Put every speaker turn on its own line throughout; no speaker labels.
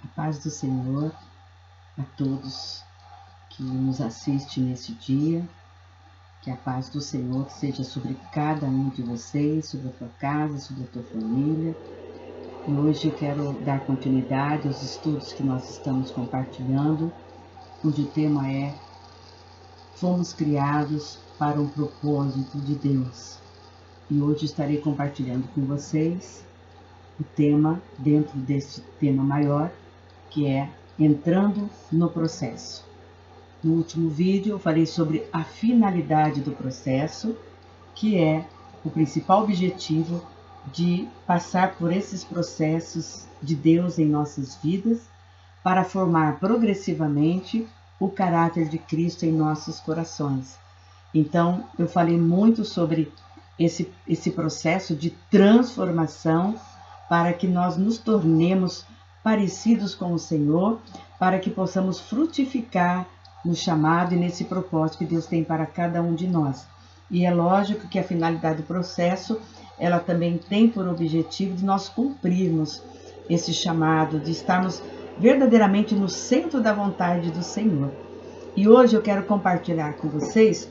A paz do Senhor a todos que nos assistem nesse dia. Que a paz do Senhor seja sobre cada um de vocês, sobre a tua casa, sobre a tua família. E hoje eu quero dar continuidade aos estudos que nós estamos compartilhando, cujo tema é Fomos criados para um propósito de Deus. E hoje estarei compartilhando com vocês o tema, dentro desse tema maior, que é entrando no processo. No último vídeo eu falei sobre a finalidade do processo, que é o principal objetivo de passar por esses processos de Deus em nossas vidas para formar progressivamente o caráter de Cristo em nossos corações. Então, eu falei muito sobre esse processo de transformação para que nós nos tornemos parecidos com o Senhor, para que possamos frutificar no chamado e nesse propósito que Deus tem para cada um de nós. E é lógico que a finalidade do processo, ela também tem por objetivo de nós cumprirmos esse chamado, de estarmos verdadeiramente no centro da vontade do Senhor. E hoje eu quero compartilhar com vocês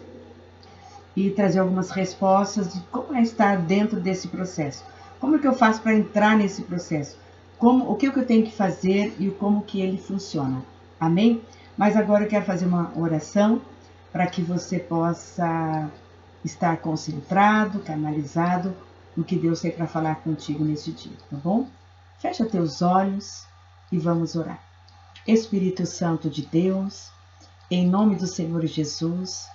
e trazer algumas respostas de como é estar dentro desse processo. Como é que eu faço para entrar nesse processo? O que eu tenho que fazer e como que ele funciona. Amém? Mas agora eu quero fazer uma oração para que você possa estar concentrado, canalizado no que Deus tem para falar contigo nesse dia, tá bom? Fecha teus olhos e vamos orar. Espírito Santo de Deus, em nome do Senhor Jesus,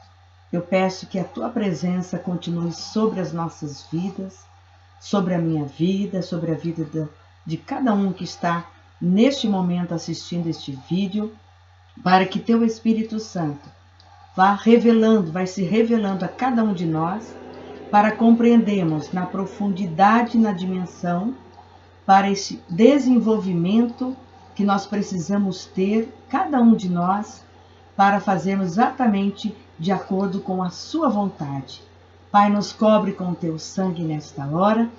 eu peço que a tua presença continue sobre as nossas vidas, sobre a minha vida, sobre a vida de cada um que está neste momento assistindo este vídeo, para que teu Espírito Santo vai se revelando a cada um de nós, para compreendermos na profundidade, na dimensão, para esse desenvolvimento que nós precisamos ter, cada um de nós, para fazermos exatamente de acordo com a sua vontade. Pai, nos cobre com o teu sangue nesta hora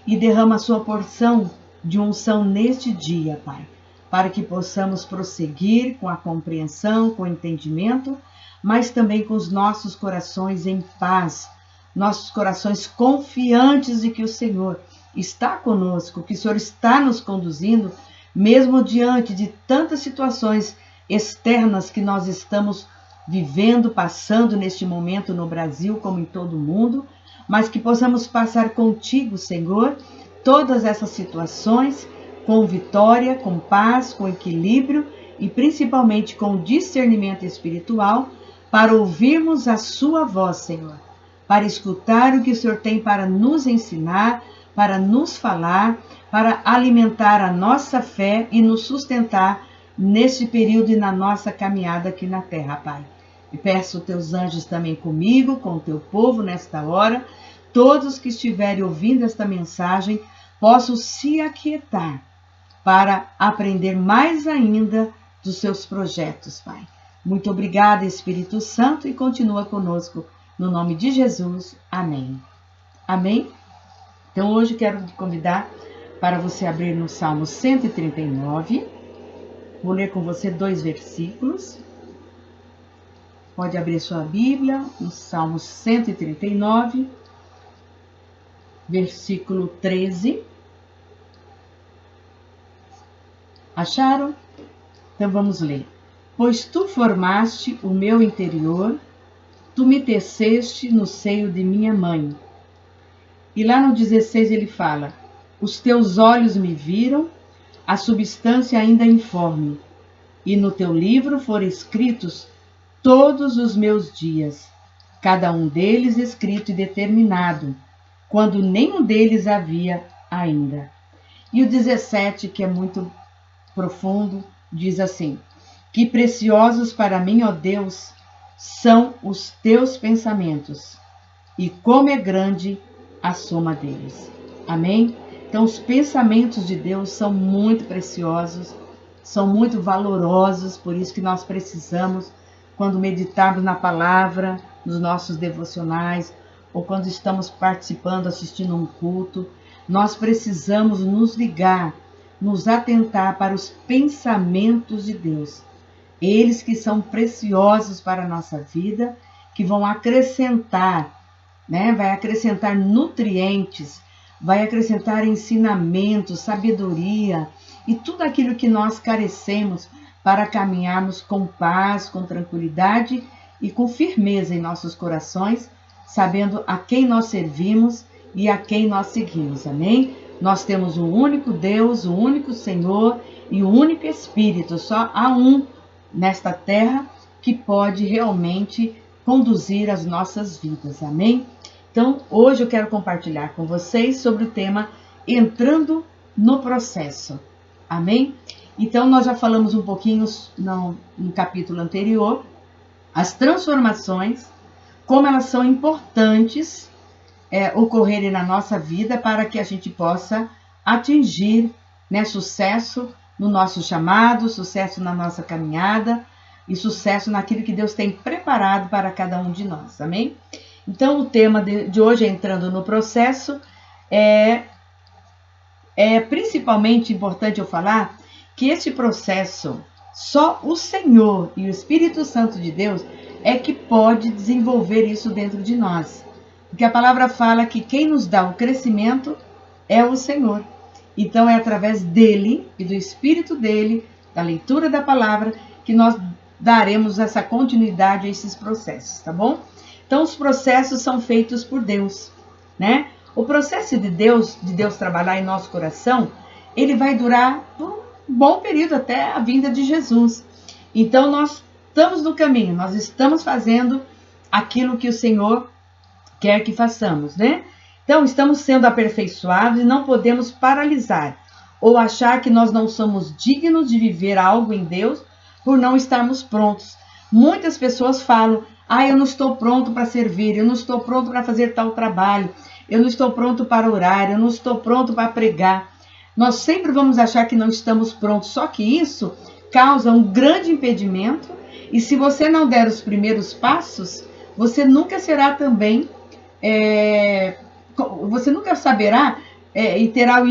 e derrama a sua porção de unção neste dia, Pai, para que possamos prosseguir com a compreensão, com o entendimento, mas também com os nossos corações em paz, nossos corações confiantes de que o Senhor está conosco, que o Senhor está nos conduzindo, mesmo diante de tantas situações externas que nós estamos vivendo, passando neste momento no Brasil, como em todo o mundo, mas que possamos passar contigo, Senhor, todas essas situações com vitória, com paz, com equilíbrio e principalmente com discernimento espiritual para ouvirmos a sua voz, Senhor, para escutar o que o Senhor tem para nos ensinar, para nos falar, para alimentar a nossa fé e nos sustentar neste período e na nossa caminhada aqui na terra, Pai. E peço teus anjos também comigo, com o teu povo nesta hora, todos que estiverem ouvindo esta mensagem possam se aquietar para aprender mais ainda dos seus projetos, Pai. Muito obrigada, Espírito Santo, e continua conosco, no nome de Jesus. Amém. Amém? Então, hoje quero te convidar para você abrir no Salmo 139. Vou ler com você 2 versículos. Pode abrir sua Bíblia no Salmo 139, versículo 13. Acharam? Então vamos ler. Pois tu formaste o meu interior, tu me teceste no seio de minha mãe. E lá no 16 ele fala, os teus olhos me viram, a substância ainda informe, e no teu livro foram escritos todos os meus dias, cada um deles escrito e determinado, quando nenhum deles havia ainda. E o 17, que é muito profundo, diz assim, que preciosos para mim, ó Deus, são os teus pensamentos, e como é grande a soma deles. Amém? Então, os pensamentos de Deus são muito preciosos, são muito valorosos, por isso que nós precisamos, quando meditarmos na palavra, nos nossos devocionais, ou quando estamos participando, assistindo um culto, nós precisamos nos ligar nos atentar para os pensamentos de Deus. Eles que são preciosos para a nossa vida, que vão acrescentar, né? Vai acrescentar nutrientes, vai acrescentar ensinamentos, sabedoria e tudo aquilo que nós carecemos para caminharmos com paz, com tranquilidade e com firmeza em nossos corações, sabendo a quem nós servimos e a quem nós seguimos. Amém? Nós temos um único Deus, um único Senhor e um único Espírito. Só há um nesta terra que pode realmente conduzir as nossas vidas. Amém? Então, hoje eu quero compartilhar com vocês sobre o tema entrando no processo. Amém? Então, nós já falamos um pouquinho no capítulo anterior, as transformações, como elas são importantes ocorrerem na nossa vida para que a gente possa atingir, né, sucesso no nosso chamado, sucesso na nossa caminhada e sucesso naquilo que Deus tem preparado para cada um de nós. Amém? Então, o tema de hoje, entrando no processo, é principalmente importante eu falar que esse processo, só o Senhor e o Espírito Santo de Deus é que pode desenvolver isso dentro de nós. Porque a palavra fala que quem nos dá o crescimento é o Senhor. Então, é através dele e do Espírito dele, da leitura da palavra, que nós daremos essa continuidade a esses processos, tá bom? Então, os processos são feitos por Deus, né? O processo de Deus trabalhar em nosso coração, ele vai durar por um bom período até a vinda de Jesus. Então, nós estamos no caminho, nós estamos fazendo aquilo que o Senhor quer que façamos, né? Então, estamos sendo aperfeiçoados e não podemos paralisar ou achar que nós não somos dignos de viver algo em Deus por não estarmos prontos. Muitas pessoas falam, eu não estou pronto para servir, eu não estou pronto para fazer tal trabalho, eu não estou pronto para orar, eu não estou pronto para pregar. Nós sempre vamos achar que não estamos prontos, só que isso causa um grande impedimento e se você não der os primeiros passos, você nunca será também, você nunca saberá e terá o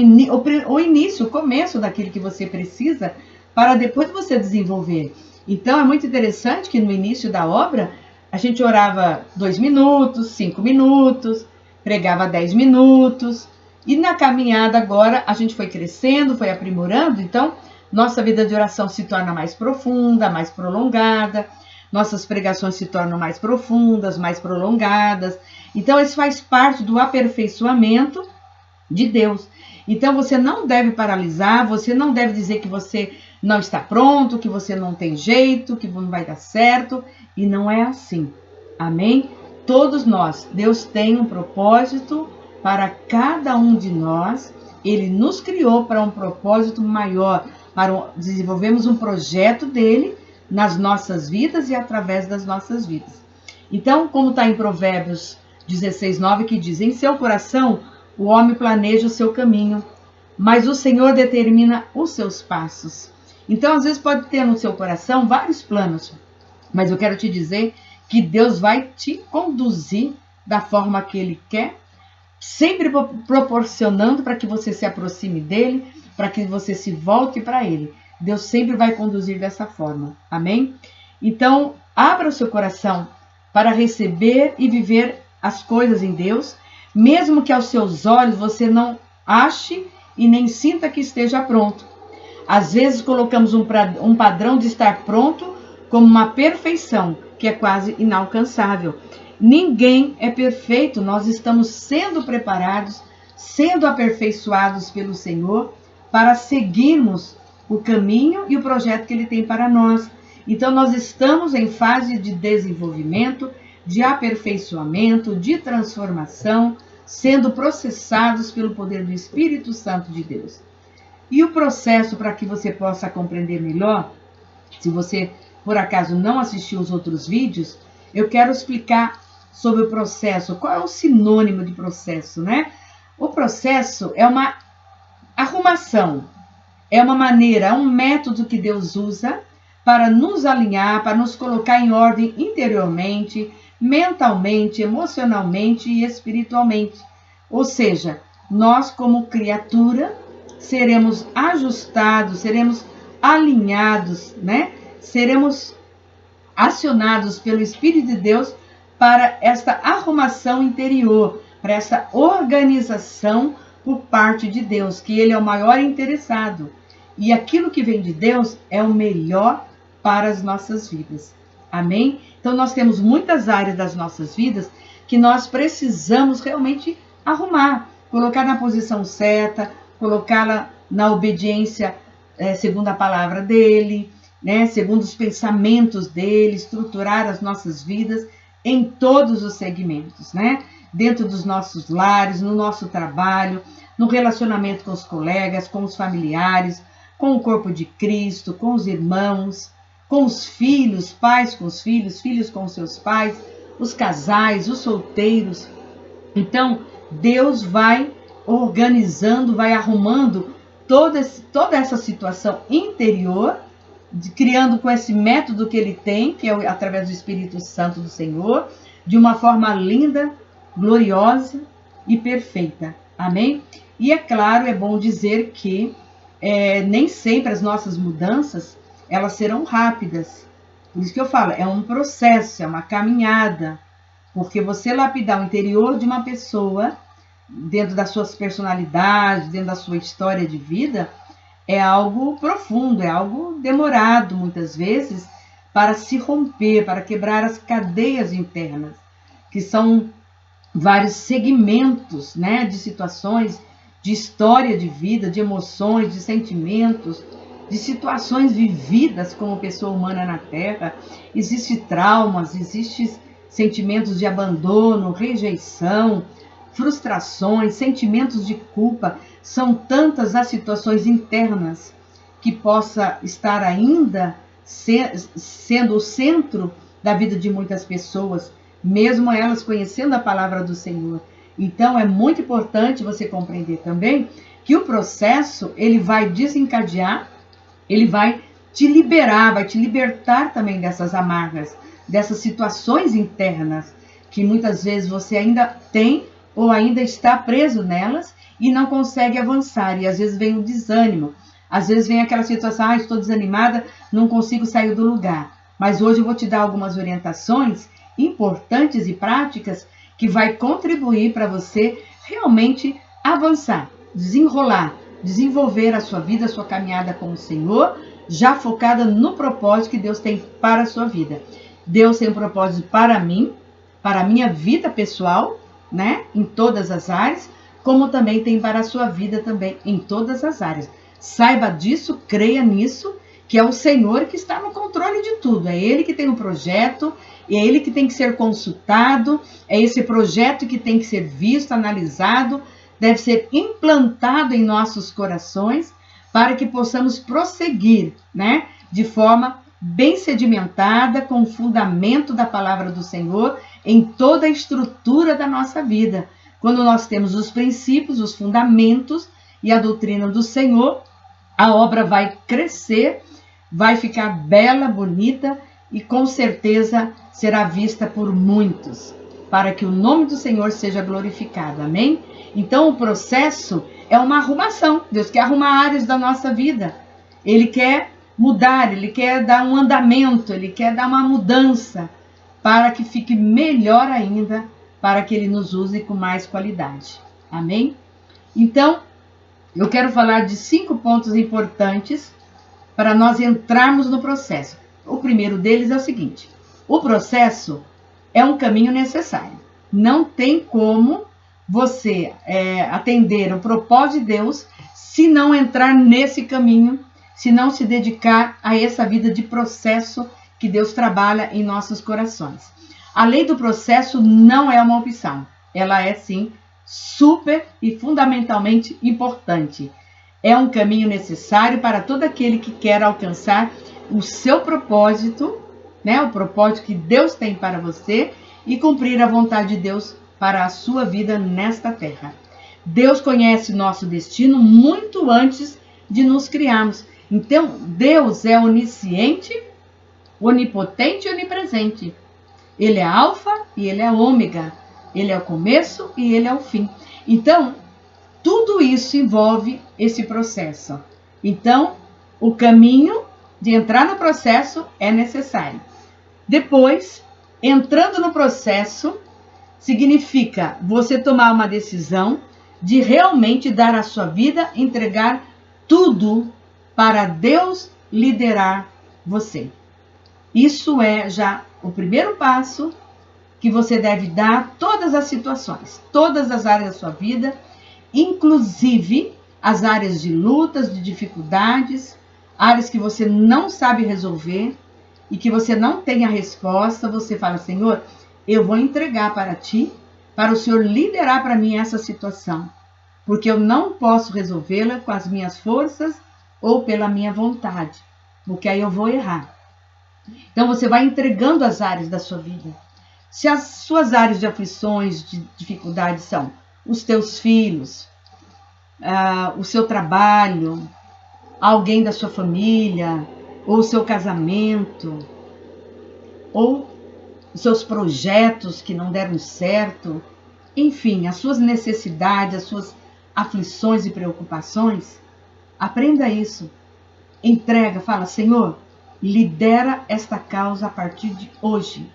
início, o começo daquilo que você precisa para depois você desenvolver. Então, é muito interessante que no início da obra, a gente orava 2 minutos, 5 minutos, pregava 10 minutos. E na caminhada agora, a gente foi crescendo, foi aprimorando. Então, nossa vida de oração se torna mais profunda, mais prolongada. Nossas pregações se tornam mais profundas, mais prolongadas. Então, isso faz parte do aperfeiçoamento de Deus. Então, você não deve paralisar, você não deve dizer que você não está pronto, que você não tem jeito, que não vai dar certo. E não é assim. Amém? Todos nós, Deus tem um propósito para cada um de nós. Ele nos criou para um propósito maior, para desenvolvermos um projeto dele nas nossas vidas e através das nossas vidas. Então, como está em Provérbios 16:9, que diz, em seu coração o homem planeja o seu caminho, mas o Senhor determina os seus passos. Então, às vezes pode ter no seu coração vários planos, mas eu quero te dizer que Deus vai te conduzir da forma que Ele quer, sempre proporcionando para que você se aproxime dEle, para que você se volte para Ele. Deus sempre vai conduzir dessa forma. Amém? Então, abra o seu coração para receber e viver as coisas em Deus, mesmo que aos seus olhos você não ache e nem sinta que esteja pronto. Às vezes colocamos um padrão de estar pronto como uma perfeição, que é quase inalcançável. Ninguém é perfeito, nós estamos sendo preparados, sendo aperfeiçoados pelo Senhor para seguirmos o caminho e o projeto que Ele tem para nós. Então, nós estamos em fase de desenvolvimento, de aperfeiçoamento, de transformação, sendo processados pelo poder do Espírito Santo de Deus. E o processo, para que você possa compreender melhor, se você por acaso não assistiu os outros vídeos, eu quero explicar sobre o processo. Qual é o sinônimo de processo, né? O processo é uma arrumação, é uma maneira, é um método que Deus usa para nos alinhar, para nos colocar em ordem interiormente, mentalmente, emocionalmente e espiritualmente. Ou seja, nós como criatura seremos ajustados, seremos alinhados, né? Seremos acionados pelo Espírito de Deus para esta arrumação interior, para essa organização por parte de Deus, que Ele é o maior interessado. E aquilo que vem de Deus é o melhor para as nossas vidas. Amém? Então nós temos muitas áreas das nossas vidas que nós precisamos realmente arrumar, colocar na posição certa, colocá-la na obediência segundo a palavra dele, né? Segundo os pensamentos dele, estruturar as nossas vidas em todos os segmentos, né? Dentro dos nossos lares, no nosso trabalho, no relacionamento com os colegas, com os familiares, com o corpo de Cristo, com os irmãos, com os filhos, pais com os filhos, filhos com os seus pais, os casais, os solteiros. Então, Deus vai organizando, vai arrumando toda essa situação interior, criando com esse método que ele tem, que é através do Espírito Santo do Senhor, de uma forma linda, gloriosa e perfeita. Amém? E é claro, é bom dizer que nem sempre as nossas mudanças elas serão rápidas. Por isso que eu falo, é um processo, é uma caminhada. Porque você lapidar o interior de uma pessoa, dentro das suas personalidades, dentro da sua história de vida, é algo profundo, é algo demorado, muitas vezes, para se romper, para quebrar as cadeias internas, que são vários segmentos, né, de situações, de história de vida, de emoções, de sentimentos, de situações vividas como pessoa humana na Terra. Existem traumas, existem sentimentos de abandono, rejeição, frustrações, sentimentos de culpa. São tantas as situações internas que possa estar ainda sendo o centro da vida de muitas pessoas, mesmo elas conhecendo a palavra do Senhor. Então é muito importante você compreender também que o processo ele vai desencadear, ele vai te liberar, vai te libertar também dessas amarras, dessas situações internas que muitas vezes você ainda tem ou ainda está preso nelas e não consegue avançar. E às vezes vem o desânimo, às vezes vem aquela situação, estou desanimada, não consigo sair do lugar. Mas hoje eu vou te dar algumas orientações importantes e práticas que vai contribuir para você realmente avançar, desenrolar, desenvolver a sua vida, a sua caminhada com o Senhor, já focada no propósito que Deus tem para a sua vida. Deus tem um propósito para mim, para a minha vida pessoal, né, em todas as áreas, como também tem para a sua vida também em todas as áreas. Saiba disso, creia nisso, que é o Senhor que está no controle de tudo. É Ele que tem um projeto, é Ele que tem que ser consultado, é esse projeto que tem que ser visto, analisado, deve ser implantado em nossos corações para que possamos prosseguir, né, de forma bem sedimentada, com o fundamento da palavra do Senhor em toda a estrutura da nossa vida. Quando nós temos os princípios, os fundamentos e a doutrina do Senhor, a obra vai crescer, vai ficar bela, bonita e com certeza será vista por muitos, para que o nome do Senhor seja glorificado. Amém? Então o processo é uma arrumação. Deus quer arrumar áreas da nossa vida. Ele quer mudar, Ele quer dar um andamento, Ele quer dar uma mudança para que fique melhor ainda, para que Ele nos use com mais qualidade. Amém? Então, eu quero falar de 5 pontos importantes para nós entrarmos no processo. O primeiro deles é o seguinte: o processo é um caminho necessário. Não tem como você atender o propósito de Deus se não entrar nesse caminho, se não se dedicar a essa vida de processo que Deus trabalha em nossos corações. A lei do processo não é uma opção. Ela é, sim, super e fundamentalmente importante. É um caminho necessário para todo aquele que quer alcançar o seu propósito, né? O propósito que Deus tem para você e cumprir a vontade de Deus para a sua vida nesta terra. Deus conhece nosso destino muito antes de nos criarmos. Então, Deus é onisciente, onipotente e onipresente. Ele é alfa e ele é ômega. Ele é o começo e ele é o fim. Então, Tudo isso envolve esse processo. Então, o caminho de entrar no processo é necessário. Depois, entrando no processo, significa você tomar uma decisão de realmente dar a sua vida, entregar tudo para Deus liderar você. Isso é já o primeiro passo que você deve dar todas as situações, todas as áreas da sua vida, inclusive as áreas de lutas, de dificuldades, áreas que você não sabe resolver e que você não tem a resposta. Você fala: Senhor, eu vou entregar para ti, para o Senhor liderar para mim essa situação, porque eu não posso resolvê-la com as minhas forças ou pela minha vontade, porque aí eu vou errar. Então você vai entregando as áreas da sua vida. Se as suas áreas de aflições, de dificuldades são os teus filhos, o seu trabalho, alguém da sua família, ou o seu casamento, ou os seus projetos que não deram certo, enfim, as suas necessidades, as suas aflições e preocupações, aprenda isso. Entrega, fala: Senhor, lidera esta causa a partir de hoje.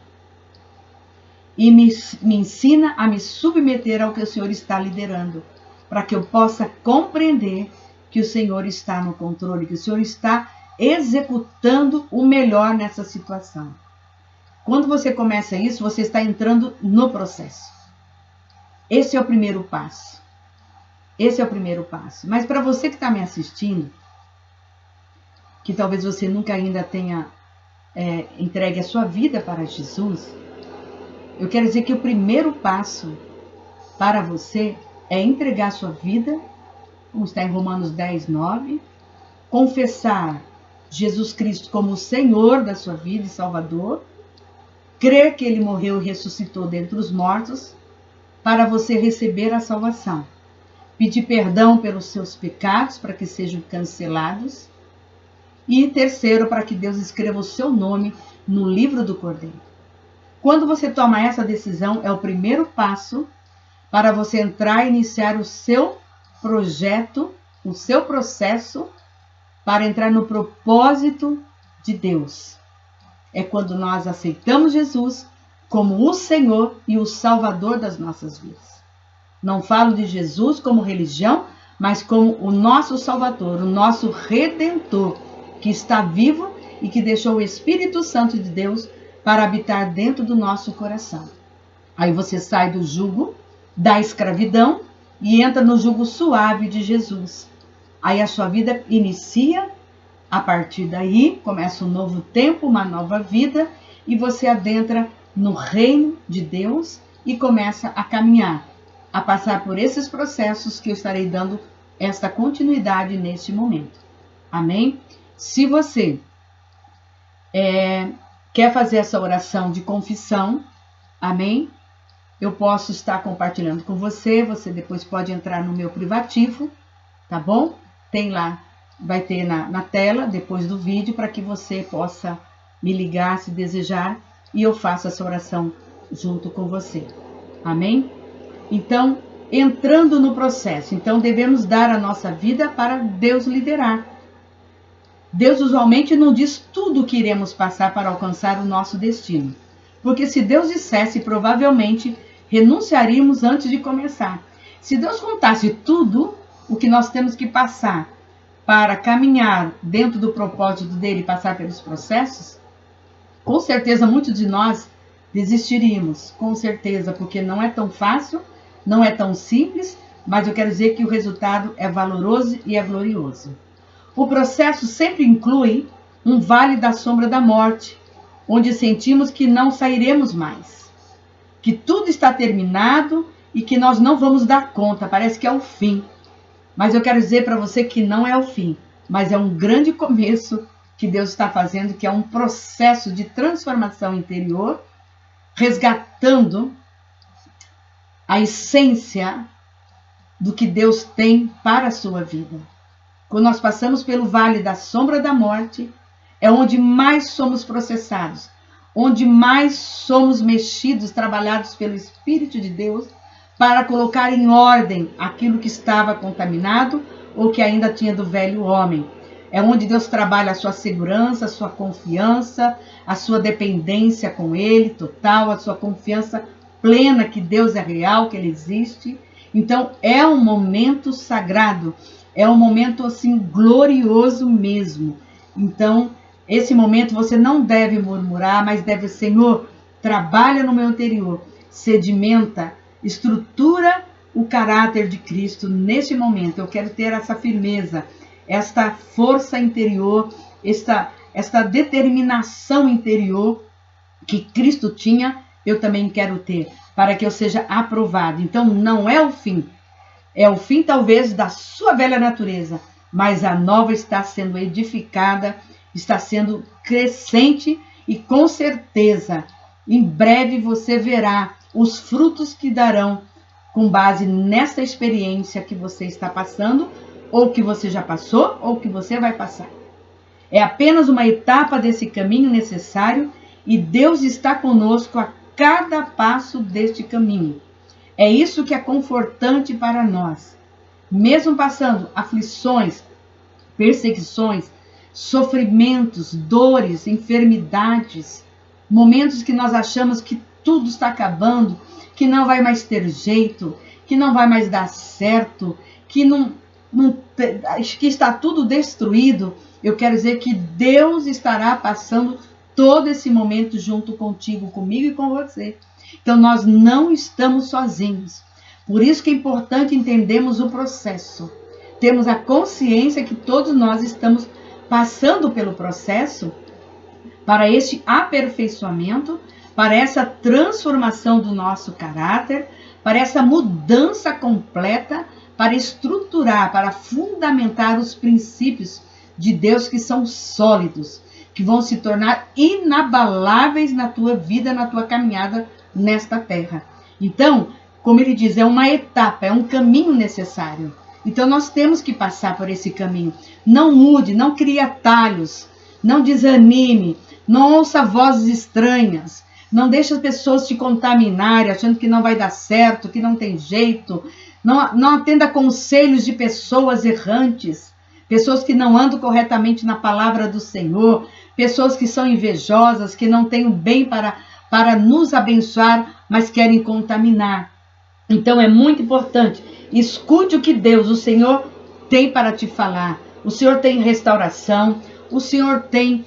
E me ensina a me submeter ao que o Senhor está liderando, para que eu possa compreender que o Senhor está no controle, que o Senhor está executando o melhor nessa situação. Quando você começa isso, você está entrando no processo. Esse é o primeiro passo. Esse é o primeiro passo. Mas para você que está me assistindo, que talvez você nunca ainda tenha entregue a sua vida para Jesus, eu quero dizer que o primeiro passo para você é entregar a sua vida, como está em Romanos 10, 9, confessar Jesus Cristo como o Senhor da sua vida e Salvador, crer que Ele morreu e ressuscitou dentre os mortos, para você receber a salvação. Pedir perdão pelos seus pecados, para que sejam cancelados. E terceiro, para que Deus escreva o seu nome no livro do Cordeiro. Quando você toma essa decisão, é o primeiro passo para você entrar e iniciar o seu projeto, o seu processo, para entrar no propósito de Deus. É quando nós aceitamos Jesus como o Senhor e o Salvador das nossas vidas. Não falo de Jesus como religião, mas como o nosso Salvador, o nosso Redentor, que está vivo e que deixou o Espírito Santo de Deus para habitar dentro do nosso coração. Aí você sai do jugo da escravidão e entra no jugo suave de Jesus. Aí a sua vida inicia, a partir daí começa um novo tempo, uma nova vida, e você adentra no reino de Deus e começa a caminhar, a passar por esses processos que eu estarei dando esta continuidade neste momento. Amém? Se você quer fazer essa oração de confissão, amém? Eu posso estar compartilhando com você, você depois pode entrar no meu privativo, tá bom? Tem lá, vai ter na tela, depois do vídeo, para que você possa me ligar se desejar, e eu faço essa oração junto com você, amém? Então, entrando no processo, então devemos dar a nossa vida para Deus liderar. Deus usualmente não diz tudo o que iremos passar para alcançar o nosso destino. Porque se Deus dissesse, provavelmente renunciaríamos antes de começar. Se Deus contasse tudo o que nós temos que passar para caminhar dentro do propósito dele e passar pelos processos, com certeza muitos de nós desistiríamos. Com certeza, porque não é tão fácil, não é tão simples, mas eu quero dizer que o resultado é valoroso e é glorioso. O processo sempre inclui um vale da sombra da morte, onde sentimos que não sairemos mais, que tudo está terminado e que nós não vamos dar conta, parece que é o fim. Mas eu quero dizer para você que não é o fim, mas é um grande começo que Deus está fazendo, que é um processo de transformação interior, resgatando a essência do que Deus tem para a sua vida. Quando nós passamos pelo vale da sombra da morte, é onde mais somos processados, onde mais somos mexidos, trabalhados pelo Espírito de Deus, para colocar em ordem aquilo que estava contaminado ou que ainda tinha do velho homem. É onde Deus trabalha a sua segurança, a sua confiança, a sua dependência com Ele total, a sua confiança plena que Deus é real, que Ele existe. Então é um momento sagrado, é um momento assim glorioso mesmo. Então esse momento você não deve murmurar, mas deve, Senhor, trabalha no meu interior, sedimenta, estrutura o caráter de Cristo neste momento. Eu quero ter essa firmeza, esta força interior, esta determinação interior que Cristo tinha, eu também quero ter, para que eu seja aprovado. Então não é o fim, é o fim talvez da sua velha natureza, mas a nova está sendo edificada, está sendo crescente e com certeza, em breve você verá os frutos que darão com base nessa experiência que você está passando, ou que você já passou, ou que você vai passar. É apenas uma etapa desse caminho necessário e Deus está conosco a cada passo deste caminho. É isso que é confortante para nós. Mesmo passando aflições, perseguições, sofrimentos, dores, enfermidades, momentos que nós achamos que tudo está acabando, que não vai mais ter jeito, que não vai mais dar certo, que que está tudo destruído, eu quero dizer que Deus estará passando todo esse momento junto contigo, comigo e com você. Então nós não estamos sozinhos. Por isso que é importante entendermos o processo. Temos a consciência que todos nós estamos passando pelo processo para este aperfeiçoamento, para essa transformação do nosso caráter, para essa mudança completa, para estruturar, para fundamentar os princípios de Deus que são sólidos, que vão se tornar inabaláveis na tua vida, na tua caminhada nesta terra. Então, como ele diz, é uma etapa, é um caminho necessário. Então nós temos que passar por esse caminho. Não mude, não crie atalhos, não desanime, não ouça vozes estranhas, não deixe as pessoas te contaminarem, achando que não vai dar certo, que não tem jeito. Não atenda conselhos de pessoas errantes, pessoas que não andam corretamente na palavra do Senhor, pessoas que são invejosas, que não têm o bem para nos abençoar, mas querem contaminar. Então é muito importante, escute o que Deus, o Senhor, tem para te falar. O Senhor tem restauração, o Senhor tem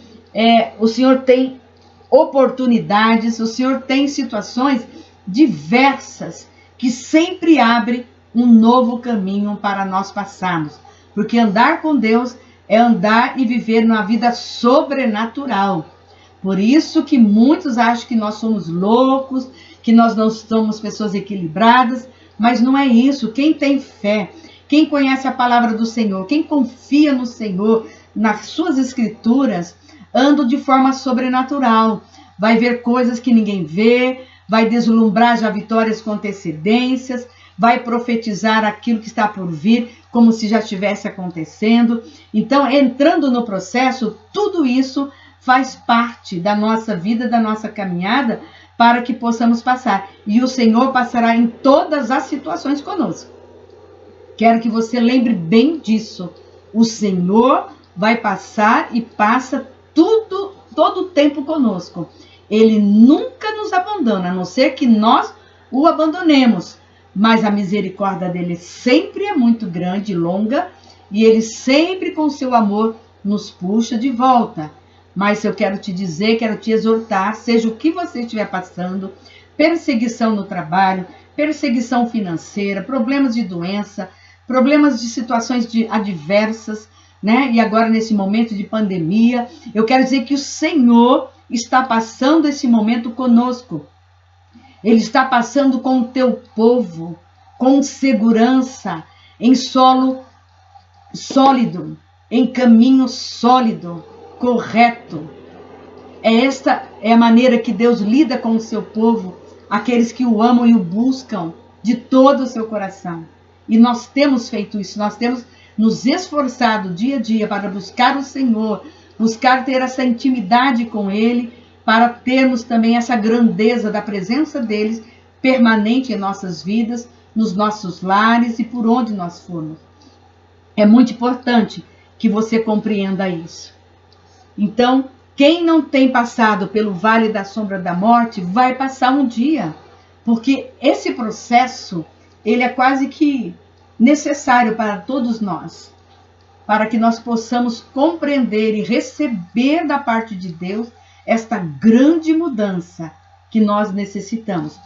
oportunidades, o Senhor tem situações diversas que sempre abre um novo caminho para nós passarmos. Porque andar com Deus é andar e viver numa vida sobrenatural. Por isso que muitos acham que nós somos loucos, que nós não somos pessoas equilibradas, mas não é isso. Quem tem fé, quem conhece a palavra do Senhor, quem confia no Senhor, nas suas escrituras, anda de forma sobrenatural. Vai ver coisas que ninguém vê, vai deslumbrar já vitórias com antecedências, vai profetizar aquilo que está por vir, como se já estivesse acontecendo. Então, entrando no processo, tudo isso faz parte da nossa vida, da nossa caminhada, para que possamos passar. E o Senhor passará em todas as situações conosco. Quero que você lembre bem disso. O Senhor vai passar e passa todo o tempo conosco. Ele nunca nos abandona, a não ser que nós o abandonemos. Mas a misericórdia dele sempre é muito grande e longa, e ele sempre com seu amor nos puxa de volta. Mas eu quero te dizer, quero te exortar, seja o que você estiver passando, perseguição no trabalho, perseguição financeira, problemas de doença, problemas de situações adversas, né? E agora nesse momento de pandemia, eu quero dizer que o Senhor está passando esse momento conosco. Ele está passando com o teu povo, com segurança, em solo sólido, em caminho sólido, correto. Esta é a maneira que Deus lida com o seu povo, aqueles que o amam e o buscam de todo o seu coração. E nós temos feito isso, nós temos nos esforçado dia a dia para buscar o Senhor, buscar ter essa intimidade com Ele, para termos também essa grandeza da presença deles permanente em nossas vidas, nos nossos lares e por onde nós formos. É muito importante que você compreenda isso. Então, quem não tem passado pelo vale da sombra da morte, vai passar um dia, porque esse processo, ele é quase que necessário para todos nós, para que nós possamos compreender e receber da parte de Deus esta grande mudança que nós necessitamos.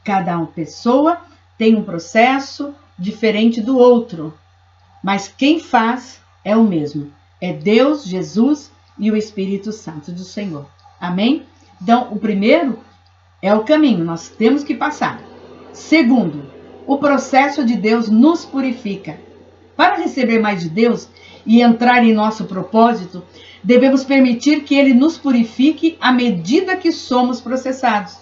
Cada uma pessoa tem um processo diferente do outro, mas quem faz é o mesmo. É Deus, Jesus e o Espírito Santo do Senhor. Amém? Então, o primeiro é o caminho, nós temos que passar. Segundo, o processo de Deus nos purifica. Para receber mais de Deus e entrar em nosso propósito, devemos permitir que Ele nos purifique à medida que somos processados.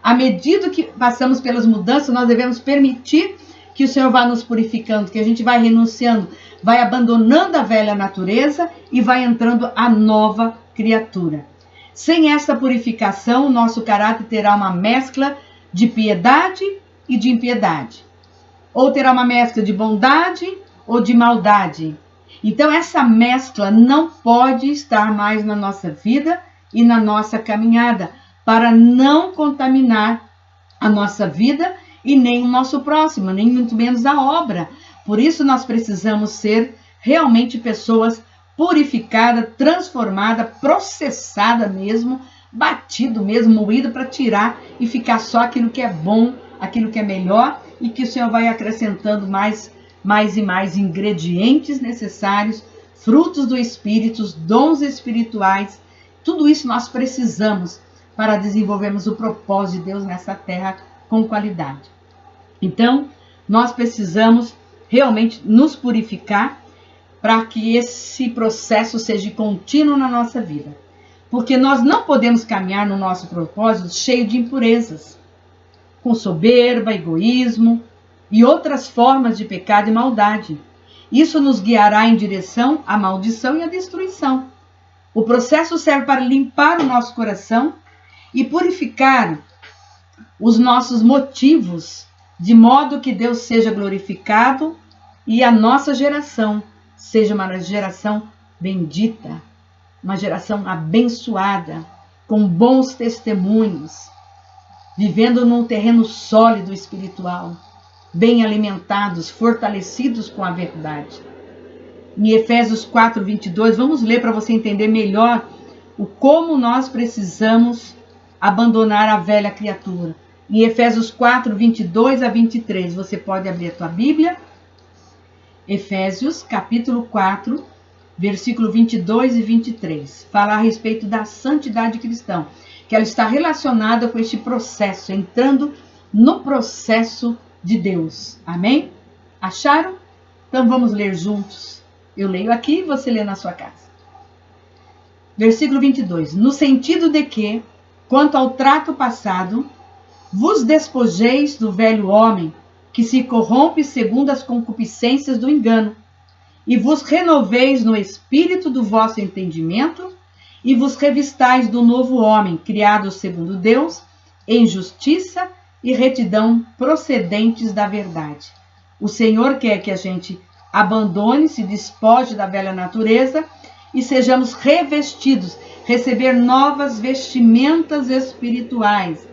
À medida que passamos pelas mudanças, nós devemos permitir que o Senhor vá nos purificando, que a gente vai renunciando, vai abandonando a velha natureza e vai entrando a nova criatura. Sem essa purificação, o nosso caráter terá uma mescla de piedade e de impiedade. Ou terá uma mescla de bondade ou de maldade. Então, essa mescla não pode estar mais na nossa vida e na nossa caminhada, para não contaminar a nossa vida e nem o nosso próximo, nem muito menos a obra. Por isso, nós precisamos ser realmente pessoas purificadas, transformadas, processadas mesmo, batido mesmo, moído para tirar e ficar só aquilo que é bom, aquilo que é melhor, e que o Senhor vai acrescentando mais e mais ingredientes necessários, frutos do Espírito, dons espirituais. Tudo isso nós precisamos para desenvolvermos o propósito de Deus nessa terra com qualidade. Então, nós precisamos realmente nos purificar para que esse processo seja contínuo na nossa vida. Porque nós não podemos caminhar no nosso propósito cheio de impurezas, com soberba, egoísmo e outras formas de pecado e maldade. Isso nos guiará em direção à maldição e à destruição. O processo serve para limpar o nosso coração e purificar os nossos motivos, de modo que Deus seja glorificado e a nossa geração seja uma geração bendita, uma geração abençoada, com bons testemunhos, vivendo num terreno sólido espiritual, bem alimentados, fortalecidos com a verdade. Em Efésios 4:22, vamos ler para você entender melhor o como nós precisamos abandonar a velha criatura. Em Efésios 4:22 a 23, você pode abrir a tua Bíblia. Efésios, capítulo 4, versículo 22 e 23. Fala a respeito da santidade cristã, que ela está relacionada com este processo, entrando no processo de Deus. Amém? Acharam? Então vamos ler juntos. Eu leio aqui e você lê na sua casa. Versículo 22. No sentido de que, quanto ao trato passado, vos despojeis do velho homem, que se corrompe segundo as concupiscências do engano, e vos renoveis no espírito do vosso entendimento, e vos revistais do novo homem, criado segundo Deus, em justiça e retidão procedentes da verdade. O Senhor quer que a gente abandone, se despoje da velha natureza e sejamos revestidos, receber novas vestimentas espirituais,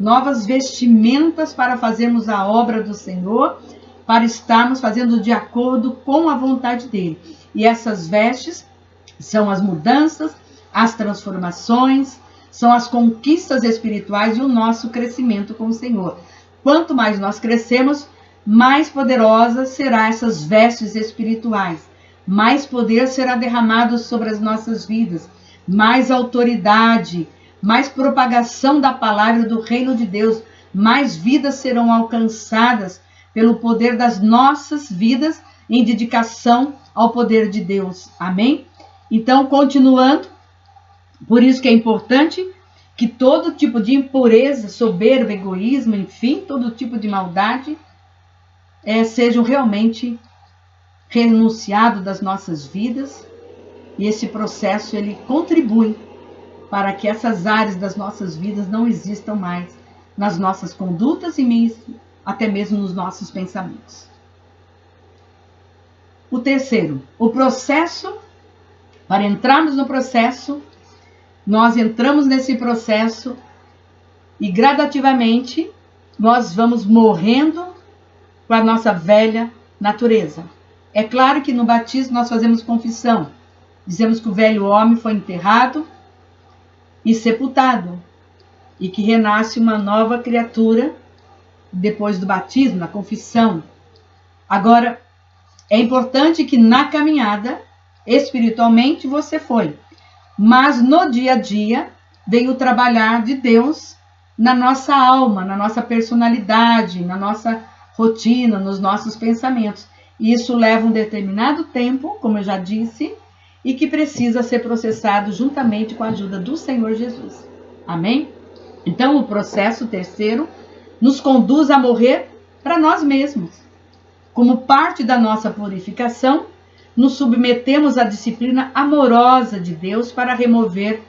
novas vestimentas para fazermos a obra do Senhor, para estarmos fazendo de acordo com a vontade dele. E essas vestes são as mudanças, as transformações, são as conquistas espirituais e o nosso crescimento com o Senhor. Quanto mais nós crescemos, mais poderosas serão essas vestes espirituais. Mais poder será derramado sobre as nossas vidas. Mais autoridade, mais propagação da palavra do reino de Deus. Mais vidas serão alcançadas pelo poder das nossas vidas em dedicação ao poder de Deus. Amém? Então, continuando, por isso que é importante que todo tipo de impureza, soberba, egoísmo, enfim, todo tipo de maldade sejam realmente renunciados das nossas vidas, e esse processo ele contribui para que essas áreas das nossas vidas não existam mais nas nossas condutas e meios até mesmo nos nossos pensamentos. O terceiro, o processo, para entrarmos no processo, nós entramos nesse processo e gradativamente nós vamos morrendo com a nossa velha natureza. É claro que no batismo nós fazemos confissão. Dizemos que o velho homem foi enterrado e sepultado e que renasce uma nova criatura depois do batismo, na confissão. Agora, é importante que na caminhada, espiritualmente, você foi. Mas no dia a dia, vem o trabalhar de Deus na nossa alma, na nossa personalidade, na nossa rotina, nos nossos pensamentos. E isso leva um determinado tempo, como eu já disse, e que precisa ser processado juntamente com a ajuda do Senhor Jesus. Amém? Então, o processo terceiro nos conduz a morrer para nós mesmos. Como parte da nossa purificação, nos submetemos à disciplina amorosa de Deus para remover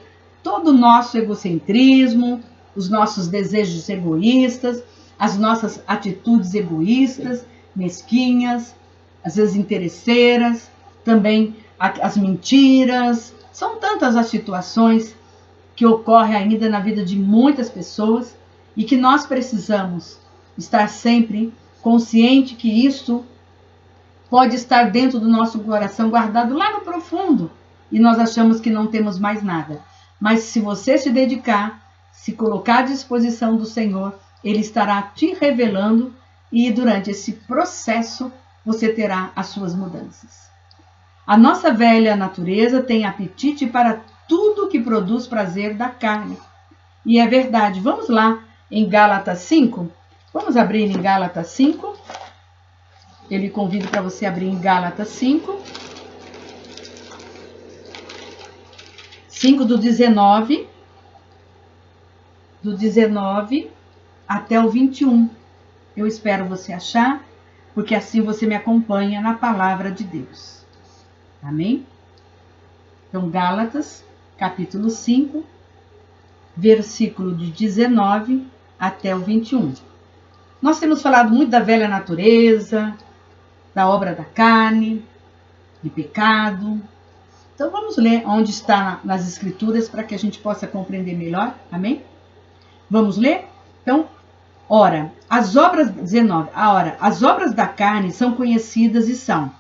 todo o nosso egocentrismo, os nossos desejos egoístas, as nossas atitudes egoístas, mesquinhas, às vezes interesseiras, também as mentiras. São tantas as situações que ocorrem ainda na vida de muitas pessoas e que nós precisamos estar sempre consciente que isso pode estar dentro do nosso coração, guardado lá no profundo, e nós achamos que não temos mais nada. Mas se você se dedicar, se colocar à disposição do Senhor, Ele estará te revelando e durante esse processo você terá as suas mudanças. A nossa velha natureza tem apetite para tudo que produz prazer da carne. E é verdade. Vamos lá em Gálatas 5. Vamos abrir em Gálatas 5. Eu lhe convido para você abrir em Gálatas 5. 5 do 19 até o 21. Eu espero você achar, porque assim você me acompanha na palavra de Deus. Amém? Então, Gálatas, capítulo 5, versículo de 19 até o 21. Nós temos falado muito da velha natureza, da obra da carne, de pecado. Então, vamos ler onde está nas Escrituras para que a gente possa compreender melhor. Amém? Vamos ler? Então, ora, as obras, 19, as obras da carne são conhecidas e são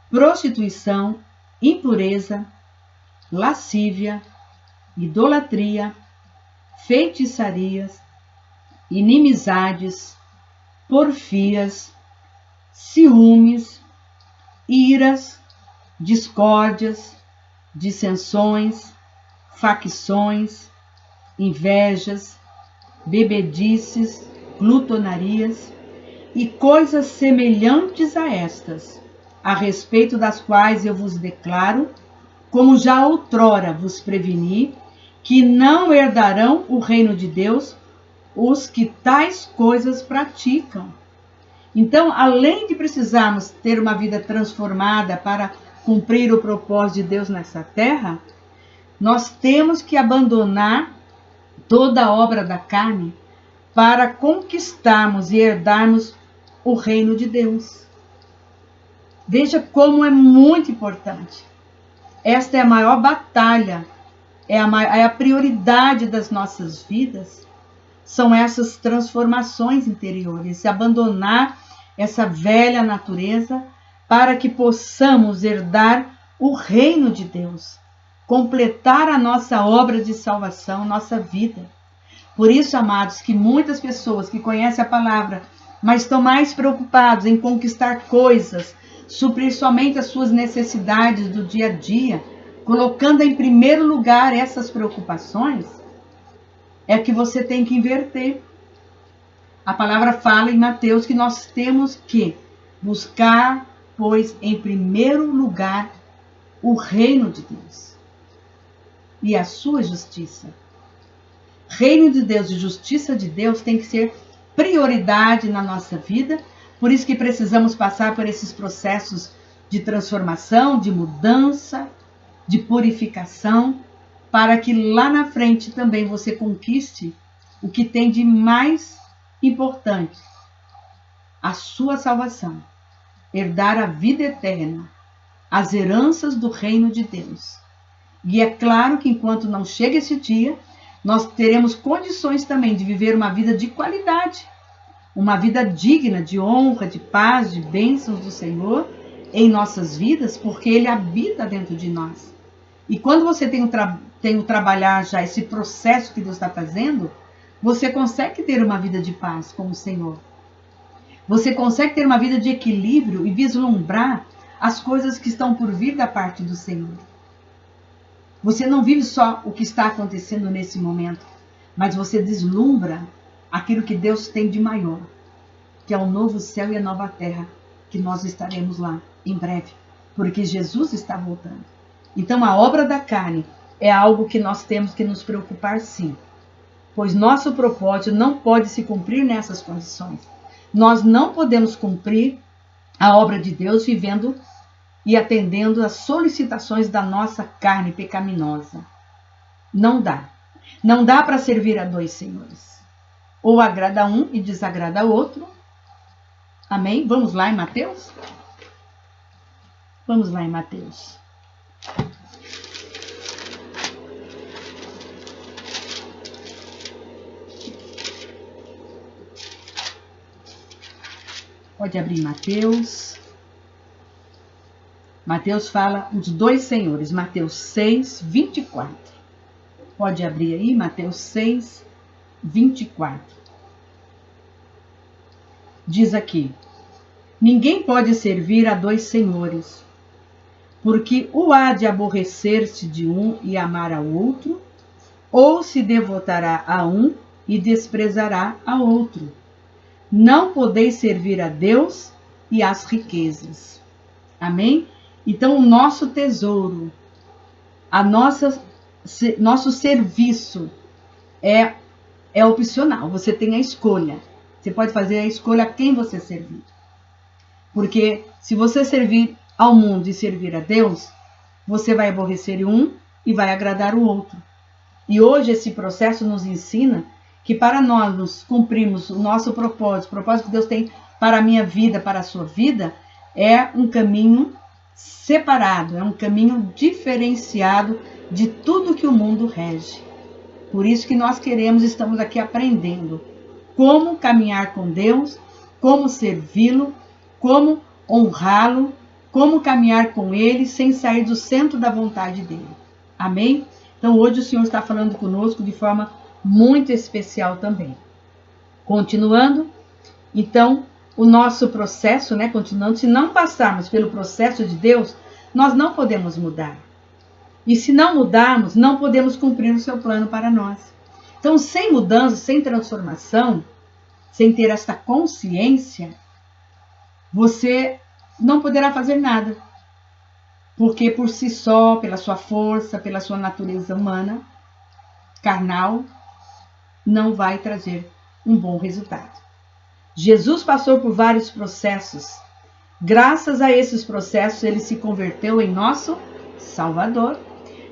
prostituição, impureza, lascívia, idolatria, feitiçarias, inimizades, porfias, ciúmes, iras, discórdias, dissensões, facções, invejas, bebedices, glutonarias e coisas semelhantes a estas, a respeito das quais eu vos declaro, como já outrora vos preveni, que não herdarão o reino de Deus os que tais coisas praticam. Então, além de precisarmos ter uma vida transformada para cumprir o propósito de Deus nessa terra, nós temos que abandonar toda a obra da carne para conquistarmos e herdarmos o reino de Deus. Veja como é muito importante. Esta é a maior batalha, é a prioridade das nossas vidas. São essas transformações interiores, abandonar essa velha natureza para que possamos herdar o reino de Deus, completar a nossa obra de salvação, nossa vida. Por isso, amados, que muitas pessoas que conhecem a palavra, mas estão mais preocupados em conquistar coisas, suprir somente as suas necessidades do dia a dia, colocando em primeiro lugar essas preocupações, é que você tem que inverter. A palavra fala em Mateus que nós temos que buscar, pois, em primeiro lugar, o reino de Deus e a sua justiça. Reino de Deus e justiça de Deus tem que ser prioridade na nossa vida. Por isso que precisamos passar por esses processos de transformação, de mudança, de purificação, para que lá na frente também você conquiste o que tem de mais importante, a sua salvação, herdar a vida eterna, as heranças do reino de Deus. E é claro que enquanto não chega esse dia, nós teremos condições também de viver uma vida de qualidade, uma vida digna de honra, de paz, de bênçãos do Senhor em nossas vidas, porque Ele habita dentro de nós. E quando você tem o trabalhar já esse processo que Deus está fazendo, você consegue ter uma vida de paz com o Senhor. Você consegue ter uma vida de equilíbrio e vislumbrar as coisas que estão por vir da parte do Senhor. Você não vive só o que está acontecendo nesse momento, mas você deslumbra aquilo que Deus tem de maior, que é o novo céu e a nova terra, que nós estaremos lá em breve, porque Jesus está voltando. Então a obra da carne é algo que nós temos que nos preocupar sim, pois nosso propósito não pode se cumprir nessas condições. Nós não podemos cumprir a obra de Deus vivendo e atendendo às solicitações da nossa carne pecaminosa. Não dá. Não dá para servir a dois senhores. Ou agrada um e desagrada outro. Amém? Vamos lá em Mateus? Vamos lá em Mateus. Pode abrir Mateus. Mateus fala os dois senhores. Mateus 6, 24. Pode abrir aí, Mateus 6, 24. Diz aqui: ninguém pode servir a dois senhores, porque ou há de aborrecer-se de um e amar ao outro, ou se devotará a um e desprezará a outro. Não podeis servir a Deus e às riquezas. Amém? Então, o nosso tesouro, nosso serviço é opcional. Você tem a escolha. Você pode fazer a escolha a quem você servir. Porque se você servir ao mundo e servir a Deus, você vai aborrecer um e vai agradar o outro. E hoje esse processo nos ensina que para nós cumprirmos o nosso propósito, o propósito que Deus tem para a minha vida, para a sua vida, é um caminho separado, é um caminho diferenciado de tudo que o mundo rege. Por isso que nós estamos aqui aprendendo como caminhar com Deus, como servi-lo, como honrá-lo, como caminhar com Ele sem sair do centro da vontade dEle. Amém? Então hoje o Senhor está falando conosco de forma muito especial também. Continuando, então, o nosso processo, continuando, se não passarmos pelo processo de Deus, nós não podemos mudar. E se não mudarmos, não podemos cumprir o seu plano para nós. Então, sem mudança, sem transformação, sem ter esta consciência, você não poderá fazer nada. Porque por si só, pela sua força, pela sua natureza humana, carnal, não vai trazer um bom resultado. Jesus passou por vários processos. Graças a esses processos, ele se converteu em nosso Salvador.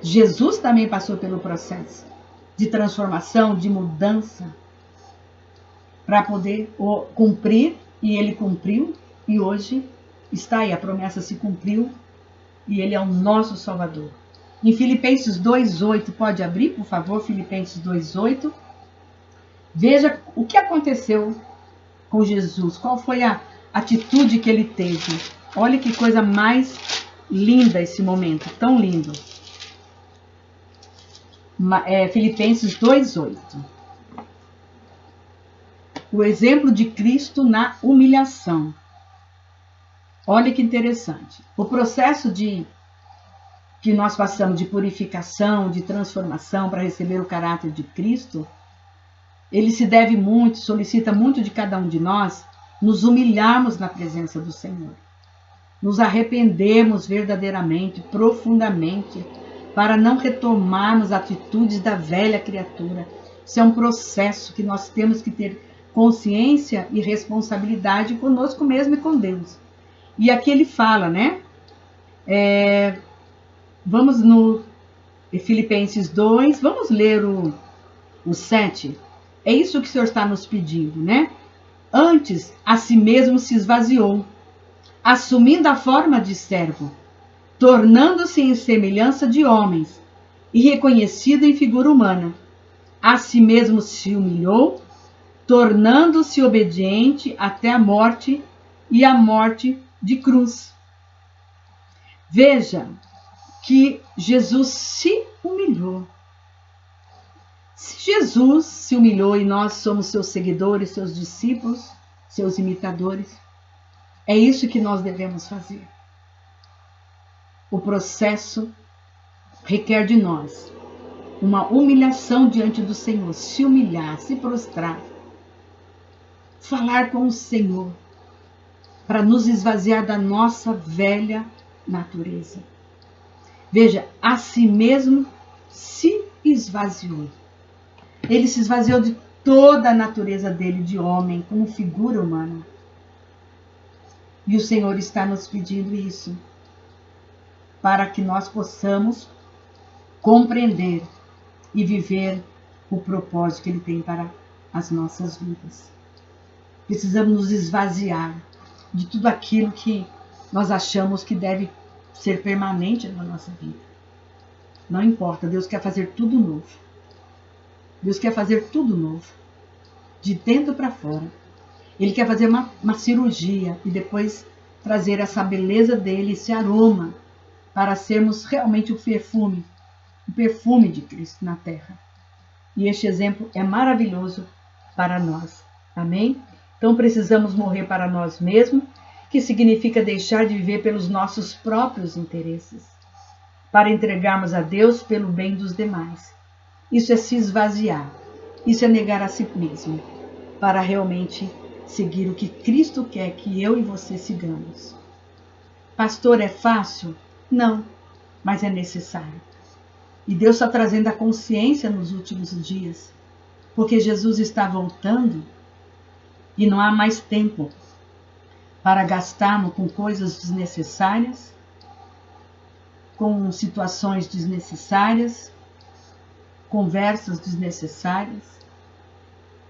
Jesus também passou pelo processo de transformação, de mudança, para poder cumprir, e ele cumpriu, e hoje está aí, a promessa se cumpriu, e ele é o nosso Salvador. Em Filipenses 2,8, pode abrir, por favor, Filipenses 2,8. Veja o que aconteceu com Jesus, qual foi a atitude que ele teve. Olha que coisa mais linda esse momento, tão lindo. Filipenses 2,8. O exemplo de Cristo na humilhação. Olha que interessante. O processo que nós passamos de purificação, de transformação para receber o caráter de Cristo, ele se deve muito, solicita muito de cada um de nós nos humilharmos na presença do Senhor. Nos arrependermos verdadeiramente, profundamente, para não retomarmos atitudes da velha criatura. Isso é um processo que nós temos que ter consciência e responsabilidade conosco mesmo e com Deus. E aqui ele fala, vamos no Filipenses 2, vamos ler o 7. É isso que o Senhor está nos pedindo, Antes, a si mesmo se esvaziou, assumindo a forma de servo, tornando-se em semelhança de homens e reconhecido em figura humana. A si mesmo se humilhou, tornando-se obediente até a morte e a morte de cruz. Veja que Jesus se humilhou. Se Jesus se humilhou e nós somos seus seguidores, seus discípulos, seus imitadores, é isso que nós devemos fazer. O processo requer de nós uma humilhação diante do Senhor, se humilhar, se prostrar, falar com o Senhor, para nos esvaziar da nossa velha natureza. Veja, a si mesmo se esvaziou. Ele se esvaziou de toda a natureza dele de homem, como figura humana. E o Senhor está nos pedindo isso, para que nós possamos compreender e viver o propósito que Ele tem para as nossas vidas. Precisamos nos esvaziar de tudo aquilo que nós achamos que deve ser permanente na nossa vida. Não importa, Deus quer fazer tudo novo. Deus quer fazer tudo novo, de dentro para fora. Ele quer fazer uma cirurgia e depois trazer essa beleza dele, esse aroma, para sermos realmente o perfume de Cristo na terra. E este exemplo é maravilhoso para nós. Amém? Então precisamos morrer para nós mesmos, que significa deixar de viver pelos nossos próprios interesses, para entregarmos a Deus pelo bem dos demais. Isso é se esvaziar, isso é negar a si mesmo, para realmente seguir o que Cristo quer que eu e você sigamos. Pastor, é fácil? Não, mas é necessário. E Deus está trazendo a consciência nos últimos dias, porque Jesus está voltando e não há mais tempo para gastarmos com coisas desnecessárias, com situações desnecessárias, conversas desnecessárias,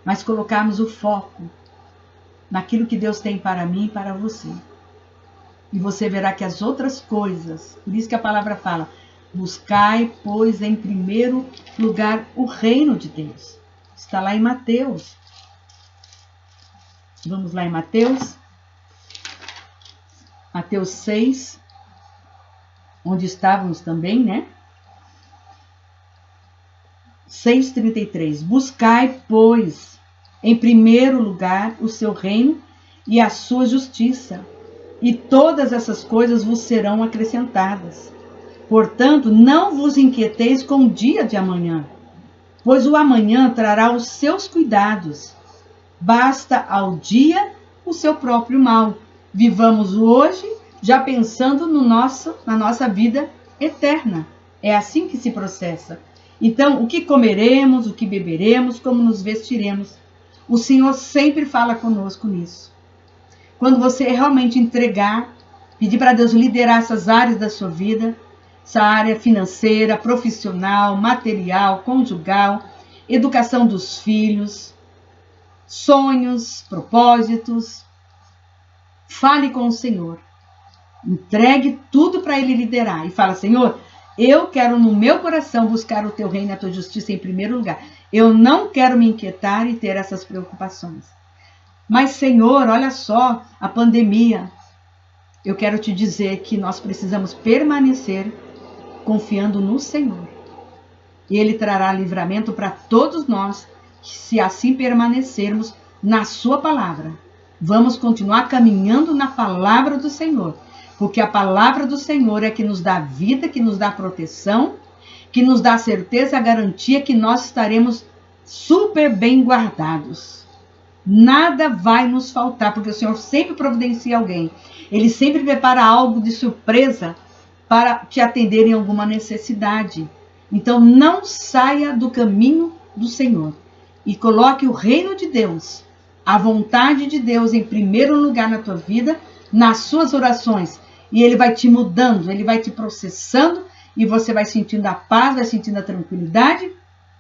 mas colocarmos o foco naquilo que Deus tem para mim e para você. E você verá que as outras coisas, por isso que a palavra fala, buscai, pois, em primeiro lugar o reino de Deus. Está lá em Mateus. Vamos lá em Mateus. Mateus 6, onde estávamos também, né? 6,33. Buscai, pois, em primeiro lugar o seu reino e a sua justiça, e todas essas coisas vos serão acrescentadas. Portanto, não vos inquieteis com o dia de amanhã, pois o amanhã trará os seus cuidados. Basta ao dia o seu próprio mal. Vivamos hoje já pensando na nossa vida eterna. É assim que se processa. Então, o que comeremos, o que beberemos, como nos vestiremos. O Senhor sempre fala conosco nisso. Quando você realmente entregar, pedir para Deus liderar essas áreas da sua vida, essa área financeira, profissional, material, conjugal, educação dos filhos, sonhos, propósitos, fale com o Senhor. Entregue tudo para Ele liderar e fala, Senhor, eu quero no meu coração buscar o teu reino e a tua justiça em primeiro lugar. Eu não quero me inquietar e ter essas preocupações. Mas, Senhor, olha só, a pandemia. Eu quero te dizer que nós precisamos permanecer confiando no Senhor. E Ele trará livramento para todos nós, se assim permanecermos na sua palavra. Vamos continuar caminhando na palavra do Senhor, porque a palavra do Senhor é que nos dá vida, que nos dá proteção, que nos dá a certeza, a garantia que nós estaremos super bem guardados. Nada vai nos faltar, porque o Senhor sempre providencia alguém. Ele sempre prepara algo de surpresa para te atender em alguma necessidade. Então não saia do caminho do Senhor e coloque o reino de Deus, a vontade de Deus em primeiro lugar na tua vida, nas suas orações. E Ele vai te mudando, Ele vai te processando e você vai sentindo a paz, vai sentindo a tranquilidade.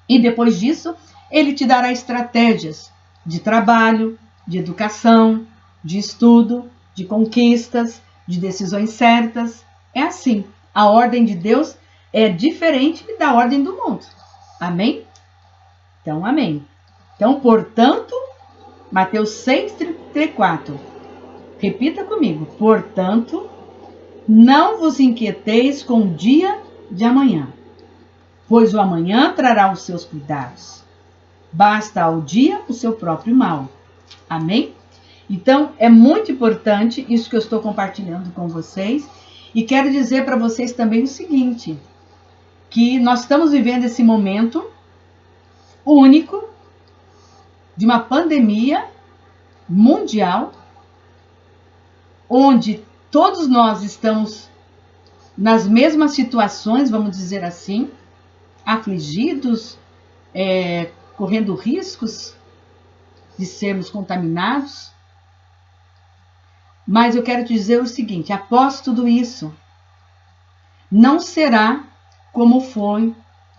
E depois disso, Ele te dará estratégias de trabalho, de educação, de estudo, de conquistas, de decisões certas. É assim. A ordem de Deus é diferente da ordem do mundo. Amém? Então, amém. Então, portanto, Mateus 6,34. Repita comigo. Portanto, não vos inquieteis com o dia de amanhã, pois o amanhã trará os seus cuidados. Basta ao dia o seu próprio mal. Amém? Então, é muito importante isso que eu estou compartilhando com vocês. E quero dizer para vocês também o seguinte, que nós estamos vivendo esse momento único de uma pandemia mundial, onde todos nós estamos nas mesmas situações, vamos dizer assim, afligidos, correndo riscos de sermos contaminados. Mas eu quero te dizer o seguinte, após tudo isso, não será como foi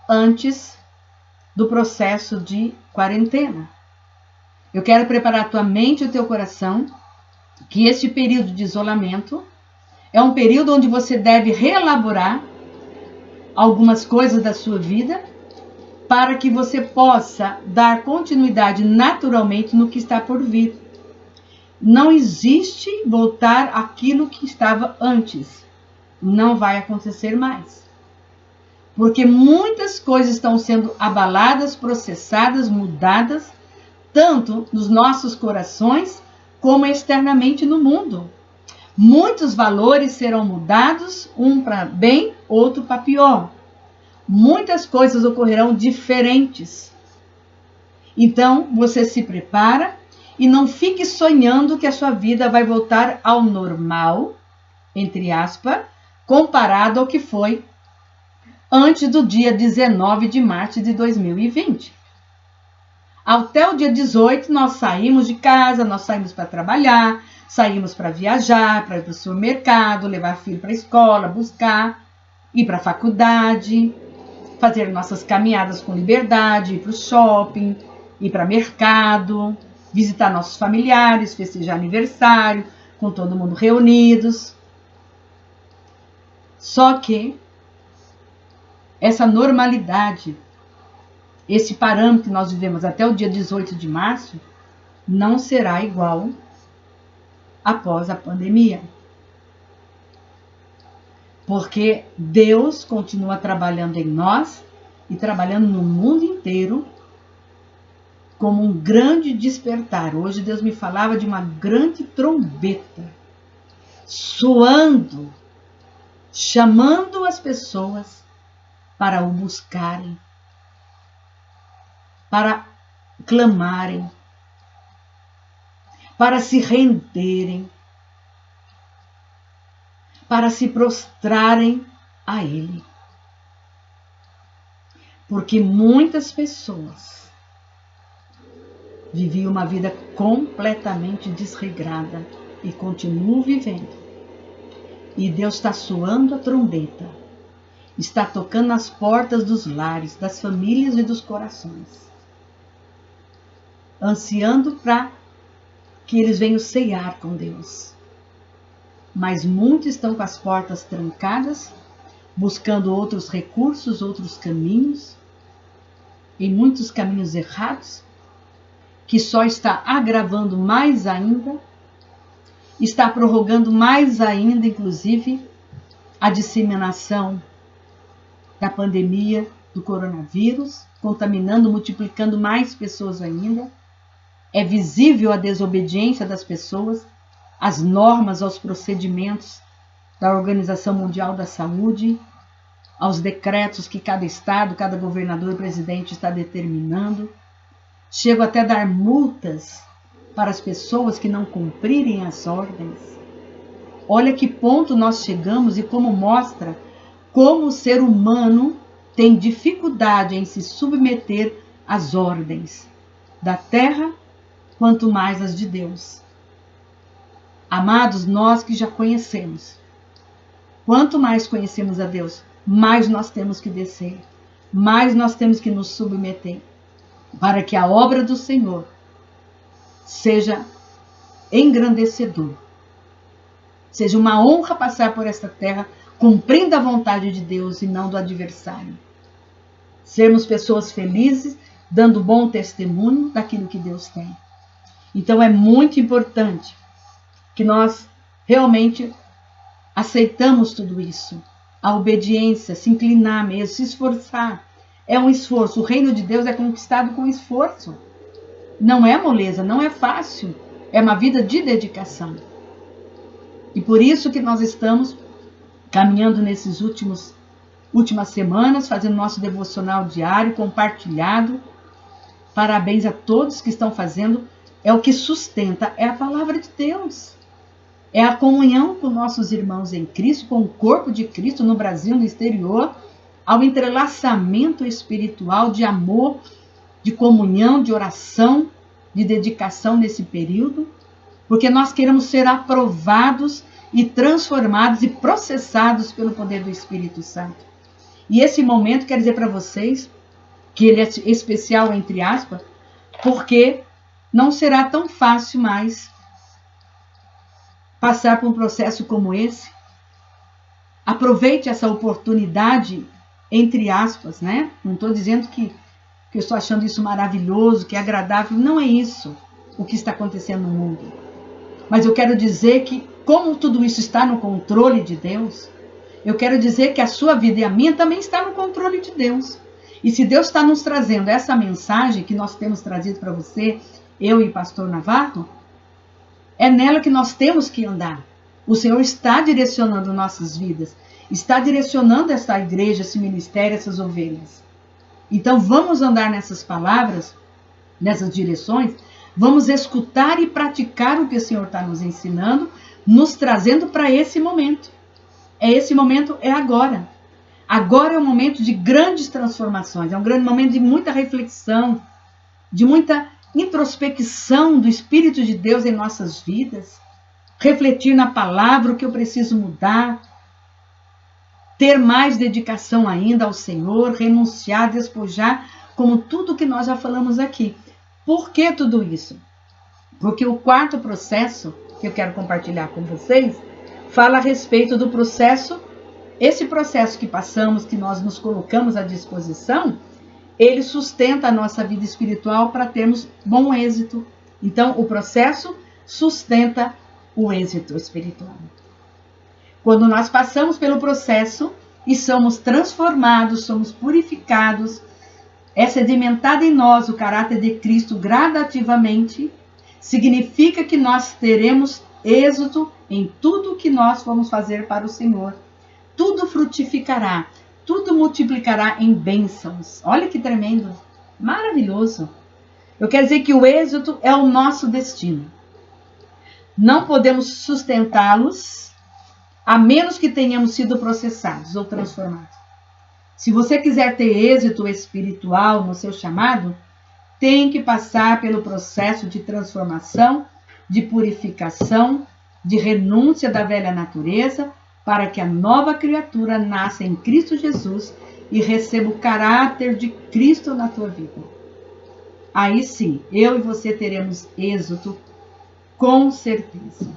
antes do processo de quarentena. Eu quero preparar a tua mente e o teu coração que este período de isolamento é um período onde você deve reelaborar algumas coisas da sua vida para que você possa dar continuidade naturalmente no que está por vir. Não existe voltar àquilo que estava antes. Não vai acontecer mais. Porque muitas coisas estão sendo abaladas, processadas, mudadas, tanto nos nossos corações, como externamente no mundo. Muitos valores serão mudados, um para bem, outro para pior. Muitas coisas ocorrerão diferentes. Então, você se prepara e não fique sonhando que a sua vida vai voltar ao normal, entre aspas, comparado ao que foi antes do dia 19 de março de 2020. Até o dia 18, nós saímos de casa, nós saímos para trabalhar, saímos para viajar, para ir para o supermercado, levar filho para a escola, buscar, ir para a faculdade, fazer nossas caminhadas com liberdade, ir para o shopping, ir para o mercado, visitar nossos familiares, festejar aniversário, com todo mundo reunidos. Só que essa normalidade, esse parâmetro que nós vivemos até o dia 18 de março, não será igual após a pandemia. Porque Deus continua trabalhando em nós e trabalhando no mundo inteiro como um grande despertar. Hoje Deus me falava de uma grande trombeta, soando, chamando as pessoas para o buscarem, para clamarem, para se renderem, para se prostrarem a Ele. Porque muitas pessoas viviam uma vida completamente desregrada e continuam vivendo. E Deus está soando a trombeta, está tocando nas portas dos lares, das famílias e dos corações, ansiando para que eles venham ceiar com Deus. Mas muitos estão com as portas trancadas, buscando outros recursos, outros caminhos, em muitos caminhos errados, que só está agravando mais ainda, está prorrogando mais ainda, inclusive, a disseminação da pandemia do coronavírus, contaminando, multiplicando mais pessoas ainda. É visível a desobediência das pessoas às normas, aos procedimentos da Organização Mundial da Saúde, aos decretos que cada estado, cada governador e presidente está determinando. Chego até a dar multas para as pessoas que não cumprirem as ordens. Olha que ponto nós chegamos e como mostra como o ser humano tem dificuldade em se submeter às ordens da terra, quanto mais as de Deus. Amados, nós que já conhecemos, quanto mais conhecemos a Deus, mais nós temos que descer, mais nós temos que nos submeter, para que a obra do Senhor seja engrandecedor. Seja uma honra passar por esta terra cumprindo a vontade de Deus e não do adversário. Sermos pessoas felizes, dando bom testemunho daquilo que Deus tem. Então é muito importante que nós realmente aceitamos tudo isso. A obediência, se inclinar mesmo, se esforçar. É um esforço. O reino de Deus é conquistado com esforço. Não é moleza, não é fácil. É uma vida de dedicação. E por isso que nós estamos caminhando nesses últimas semanas, fazendo nosso devocional diário, compartilhado. Parabéns a todos que estão fazendo. É o que sustenta, é a palavra de Deus. É a comunhão com nossos irmãos em Cristo, com o corpo de Cristo no Brasil, no exterior, ao entrelaçamento espiritual de amor, de comunhão, de oração, de dedicação nesse período, porque nós queremos ser aprovados e transformados e processados pelo poder do Espírito Santo. E esse momento, quero dizer para vocês, que ele é especial, entre aspas, porque não será tão fácil mais passar por um processo como esse. Aproveite essa oportunidade, entre aspas, né? Não estou dizendo que eu estou achando isso maravilhoso, que é agradável. Não é isso o que está acontecendo no mundo. Mas eu quero dizer que, como tudo isso está no controle de Deus, eu quero dizer que a sua vida e a minha também está no controle de Deus. E se Deus está nos trazendo essa mensagem que nós temos trazido para você, eu e pastor Navarro, é nela que nós temos que andar. O Senhor está direcionando nossas vidas, está direcionando essa igreja, esse ministério, essas ovelhas. Então vamos andar nessas palavras, nessas direções, vamos escutar e praticar o que o Senhor está nos ensinando, nos trazendo para esse momento. Esse momento é agora. Agora é um momento de grandes transformações, é um grande momento de muita reflexão, de muita introspecção do Espírito de Deus em nossas vidas, refletir na palavra o que eu preciso mudar, ter mais dedicação ainda ao Senhor, renunciar, despojar, como tudo que nós já falamos aqui. Por que tudo isso? Porque o quarto processo que eu quero compartilhar com vocês fala a respeito do processo. Esse processo que passamos, que nós nos colocamos à disposição, ele sustenta a nossa vida espiritual para termos bom êxito. Então, o processo sustenta o êxito espiritual. Quando nós passamos pelo processo e somos transformados, somos purificados, é sedimentado em nós o caráter de Cristo gradativamente, significa que nós teremos êxito em tudo que nós vamos fazer para o Senhor. Tudo frutificará, tudo multiplicará em bênçãos. Olha que tremendo, maravilhoso. Eu quero dizer que o êxito é o nosso destino. Não podemos sustentá-los a menos que tenhamos sido processados ou transformados. Se você quiser ter êxito espiritual no seu chamado, tem que passar pelo processo de transformação, de purificação, de renúncia da velha natureza, para que a nova criatura nasça em Cristo Jesus e receba o caráter de Cristo na tua vida. Aí sim, eu e você teremos êxito, com certeza.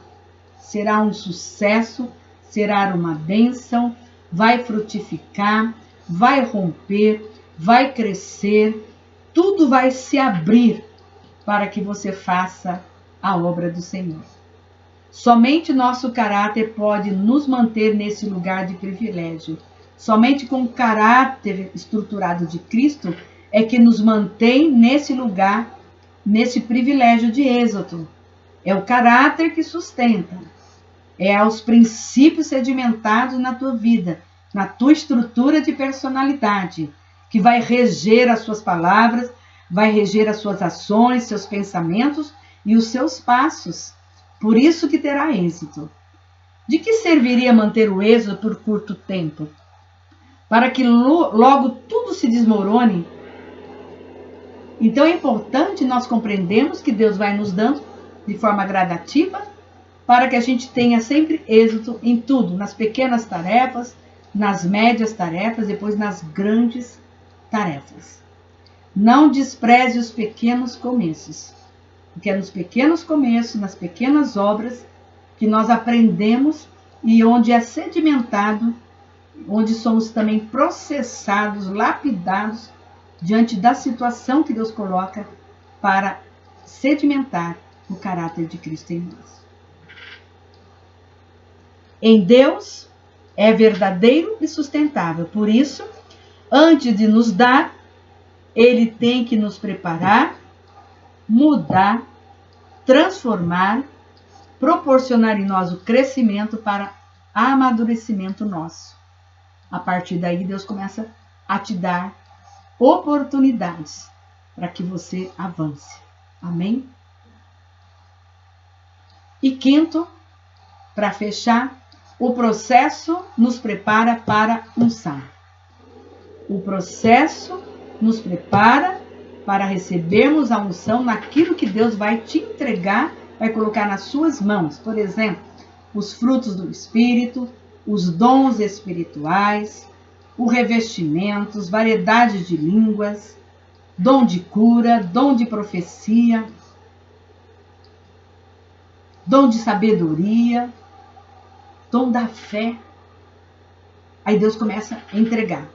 Será um sucesso, será uma bênção, vai frutificar, vai romper, vai crescer, tudo vai se abrir para que você faça a obra do Senhor. Somente nosso caráter pode nos manter nesse lugar de privilégio. Somente com o caráter estruturado de Cristo é que nos mantém nesse lugar, nesse privilégio de êxito. É o caráter que sustenta. É os princípios sedimentados na tua vida, na tua estrutura de personalidade, que vai reger as suas palavras, vai reger as suas ações, seus pensamentos e os seus passos. Por isso que terá êxito. De que serviria manter o êxito por curto tempo? Para que logo tudo se desmorone? Então é importante nós compreendermos que Deus vai nos dando de forma gradativa para que a gente tenha sempre êxito em tudo, nas pequenas tarefas, nas médias tarefas, depois nas grandes tarefas. Não despreze os pequenos começos. Porque é nos pequenos começos, nas pequenas obras, que nós aprendemos e onde é sedimentado, onde somos também processados, lapidados diante da situação que Deus coloca para sedimentar o caráter de Cristo em nós. Em Deus é verdadeiro e sustentável. Por isso, antes de nos dar, Ele tem que nos preparar, mudar, transformar, proporcionar em nós o crescimento para amadurecimento nosso. A partir daí, Deus começa a te dar oportunidades para que você avance. Amém? E quinto, para fechar, o processo nos prepara para unção. O processo nos prepara para recebermos a unção naquilo que Deus vai te entregar, vai colocar nas suas mãos. Por exemplo, os frutos do Espírito, os dons espirituais, o revestimento, variedade de línguas, dom de cura, dom de profecia, dom de sabedoria, dom da fé. Aí Deus começa a entregar.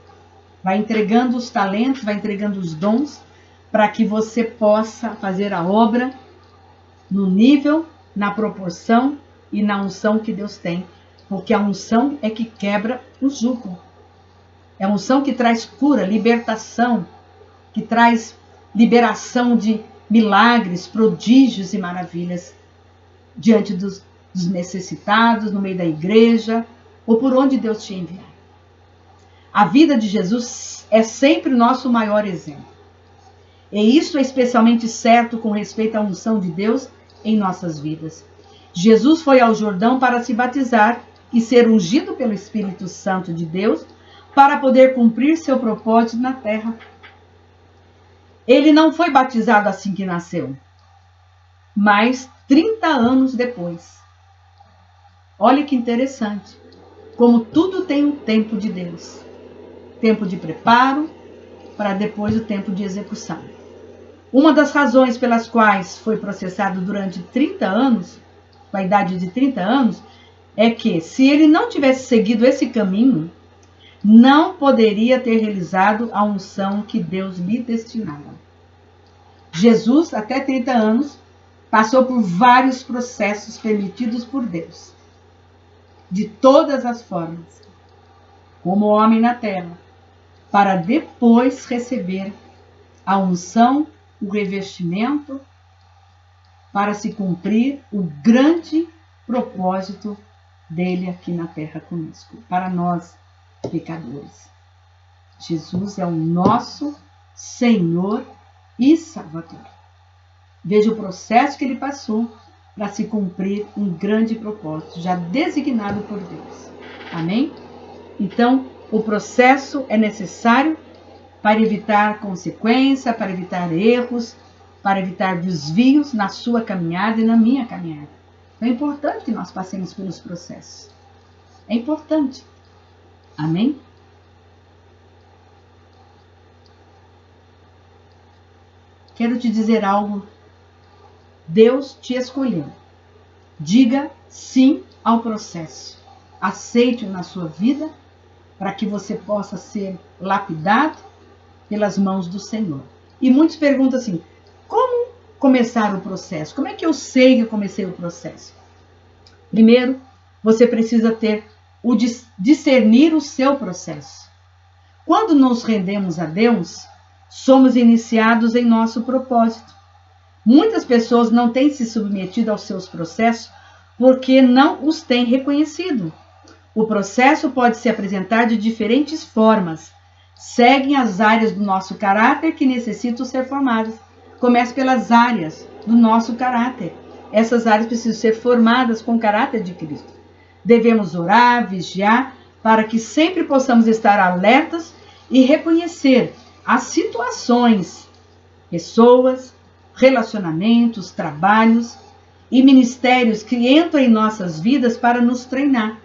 Vai entregando os talentos, vai entregando os dons, para que você possa fazer a obra no nível, na proporção e na unção que Deus tem. Porque a unção é que quebra o jugo. É a unção que traz cura, libertação, que traz liberação de milagres, prodígios e maravilhas diante dos necessitados, no meio da igreja, ou por onde Deus te enviar. A vida de Jesus é sempre nosso maior exemplo. E isso é especialmente certo com respeito à unção de Deus em nossas vidas. Jesus foi ao Jordão para se batizar e ser ungido pelo Espírito Santo de Deus para poder cumprir seu propósito na terra. Ele não foi batizado assim que nasceu, mas 30 anos depois. Olha que interessante, como tudo tem um tempo de Deus. Tempo de preparo, para depois o tempo de execução. Uma das razões pelas quais foi processado durante 30 anos, com a idade de 30 anos, é que se ele não tivesse seguido esse caminho, não poderia ter realizado a unção que Deus lhe destinava. Jesus, até 30 anos, passou por vários processos permitidos por Deus, de todas as formas, como homem na terra, para depois receber a unção, o revestimento, para se cumprir o grande propósito dele aqui na terra conosco, para nós, pecadores. Jesus é o nosso Senhor e Salvador. Veja o processo que ele passou para se cumprir um grande propósito, já designado por Deus. Amém? Então, o processo é necessário para evitar consequência, para evitar erros, para evitar desvios na sua caminhada e na minha caminhada. Então, é importante que nós passemos pelos processos. É importante. Amém? Quero te dizer algo. Deus te escolheu. Diga sim ao processo. Aceite-o na sua vida para que você possa ser lapidado pelas mãos do Senhor. E muitos perguntam assim, como começar o processo? Como é que eu sei que eu comecei o processo? Primeiro, você precisa ter o discernir o seu processo. Quando nos rendemos a Deus, somos iniciados em nosso propósito. Muitas pessoas não têm se submetido aos seus processos porque não os têm reconhecido. O processo pode se apresentar de diferentes formas. Seguem as áreas do nosso caráter que necessitam ser formadas. Comece pelas áreas do nosso caráter. Essas áreas precisam ser formadas com o caráter de Cristo. Devemos orar, vigiar, para que sempre possamos estar alertas e reconhecer as situações, pessoas, relacionamentos, trabalhos e ministérios que entram em nossas vidas para nos treinar.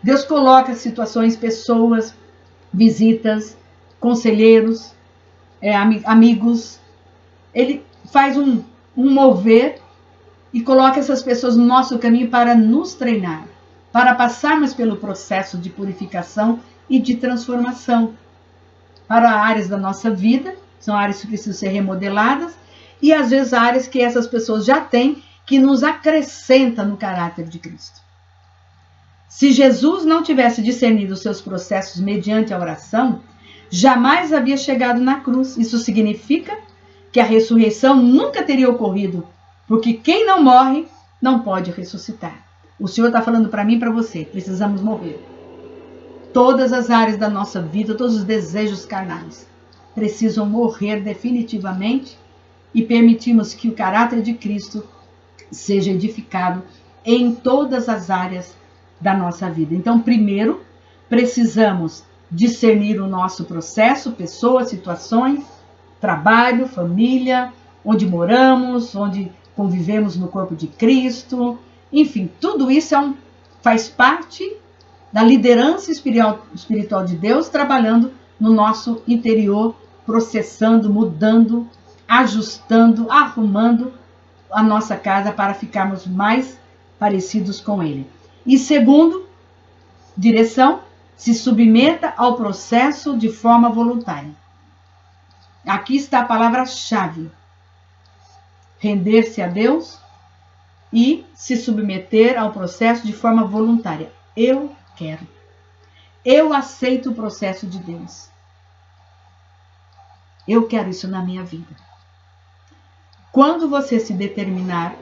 Deus coloca situações, pessoas, visitas, conselheiros, amigos. Ele faz um mover e coloca essas pessoas no nosso caminho para nos treinar, para passarmos pelo processo de purificação e de transformação para áreas da nossa vida, são áreas que precisam ser remodeladas, e às vezes áreas que essas pessoas já têm, que nos acrescenta no caráter de Cristo. Se Jesus não tivesse discernido os seus processos mediante a oração, jamais havia chegado na cruz. Isso significa que a ressurreição nunca teria ocorrido, porque quem não morre não pode ressuscitar. O Senhor está falando para mim e para você, precisamos morrer. Todas as áreas da nossa vida, todos os desejos carnais precisam morrer definitivamente e permitirmos que o caráter de Cristo seja edificado em todas as áreas da nossa vida. Então, primeiro, precisamos discernir o nosso processo, pessoas, situações, trabalho, família, onde moramos, onde convivemos no corpo de Cristo. Enfim, tudo isso faz parte da liderança espiritual de Deus, trabalhando no nosso interior, processando, mudando, ajustando, arrumando a nossa casa para ficarmos mais parecidos com Ele. E segundo, direção, se submeta ao processo de forma voluntária. Aqui está a palavra-chave. Render-se a Deus e se submeter ao processo de forma voluntária. Eu quero. Eu aceito o processo de Deus. Eu quero isso na minha vida. Quando você se determinar,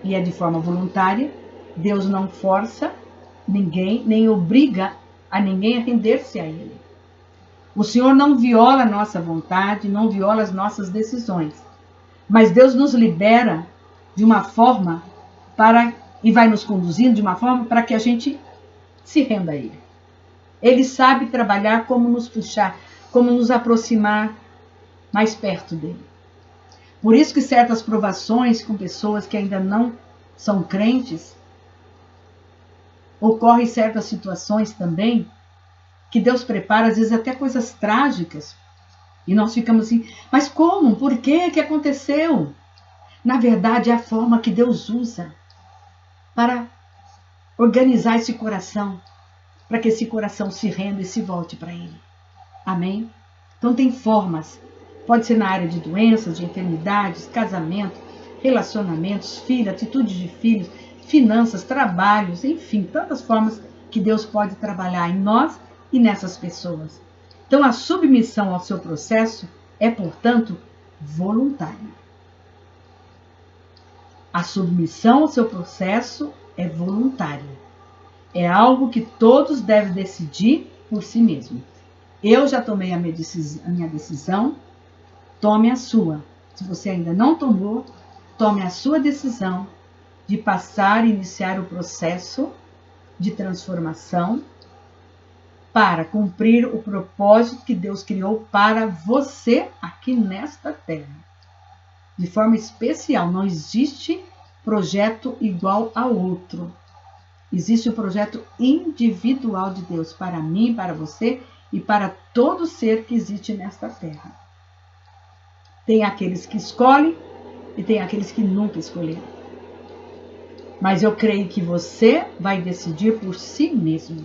e é de forma voluntária, Deus não força ninguém, nem obriga a ninguém a render-se a Ele. O Senhor não viola a nossa vontade, não viola as nossas decisões. Mas Deus nos libera de uma forma e vai nos conduzindo de uma forma para que a gente se renda a Ele. Ele sabe trabalhar como nos puxar, como nos aproximar mais perto dele. Por isso que certas provações com pessoas que ainda não são crentes, ocorrem certas situações também que Deus prepara, às vezes até coisas trágicas, e nós ficamos assim, mas como? Por quê? O que aconteceu? Na verdade, é a forma que Deus usa para organizar esse coração, para que esse coração se renda e se volte para Ele. Amém? Então tem formas, pode ser na área de doenças, de enfermidades, casamento, relacionamentos, filhos, atitudes de filhos, finanças, trabalhos, enfim, tantas formas que Deus pode trabalhar em nós e nessas pessoas. Então a submissão ao seu processo é, portanto, voluntária. A submissão ao seu processo é voluntária. É algo que todos devem decidir por si mesmos. Eu já tomei a minha decisão, tome a sua. Se você ainda não tomou, tome a sua decisão de passar e iniciar o processo de transformação para cumprir o propósito que Deus criou para você aqui nesta terra. De forma especial, não existe projeto igual ao outro. Existe o projeto individual de Deus para mim, para você e para todo ser que existe nesta terra. Tem aqueles que escolhem e tem aqueles que nunca escolheram. Mas eu creio que você vai decidir por si mesmo.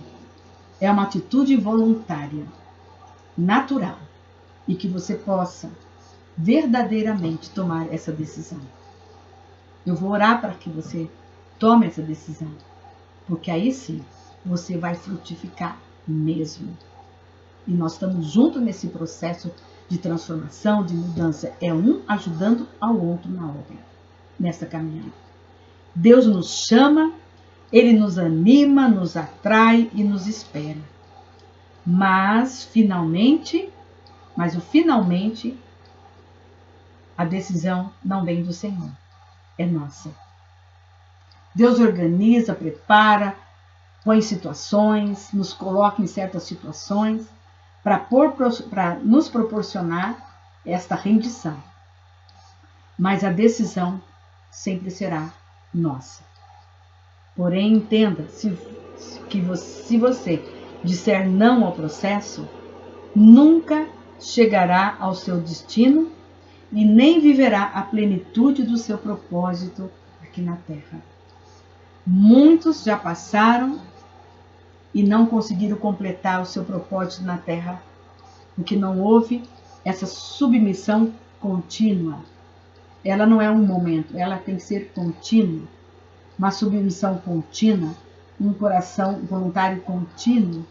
É uma atitude voluntária, natural, e que você possa verdadeiramente tomar essa decisão. Eu vou orar para que você tome essa decisão, porque aí sim você vai frutificar mesmo. E nós estamos juntos nesse processo de transformação, de mudança. É um ajudando ao outro na obra, nessa caminhada. Deus nos chama, Ele nos anima, nos atrai e nos espera. Mas finalmente, a decisão não vem do Senhor, é nossa. Deus organiza, prepara, põe situações, nos coloca em certas situações para nos proporcionar esta rendição. Mas a decisão sempre será nossa. Porém, entenda, se você disser não ao processo, nunca chegará ao seu destino e nem viverá a plenitude do seu propósito aqui na terra. Muitos já passaram e não conseguiram completar o seu propósito na terra, porque não houve essa submissão contínua. Ela não é um momento, ela tem que ser contínua. Uma submissão contínua, um coração voluntário contínuo,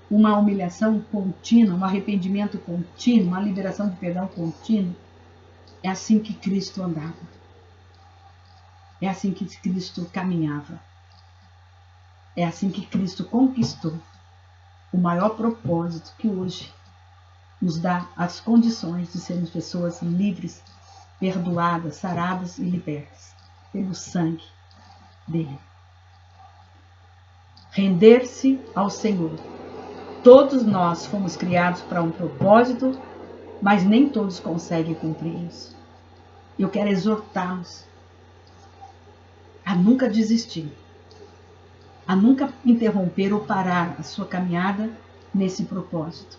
uma humilhação contínua, um arrependimento contínuo, uma liberação de perdão contínua. É assim que Cristo andava. É assim que Cristo caminhava. É assim que Cristo conquistou o maior propósito que hoje nos dá as condições de sermos pessoas livres, perdoadas, saradas e libertas pelo sangue dele. Render-se ao Senhor. Todos nós fomos criados para um propósito, mas nem todos conseguem cumprir isso. Eu quero exortá-los a nunca desistir, a nunca interromper ou parar a sua caminhada nesse propósito.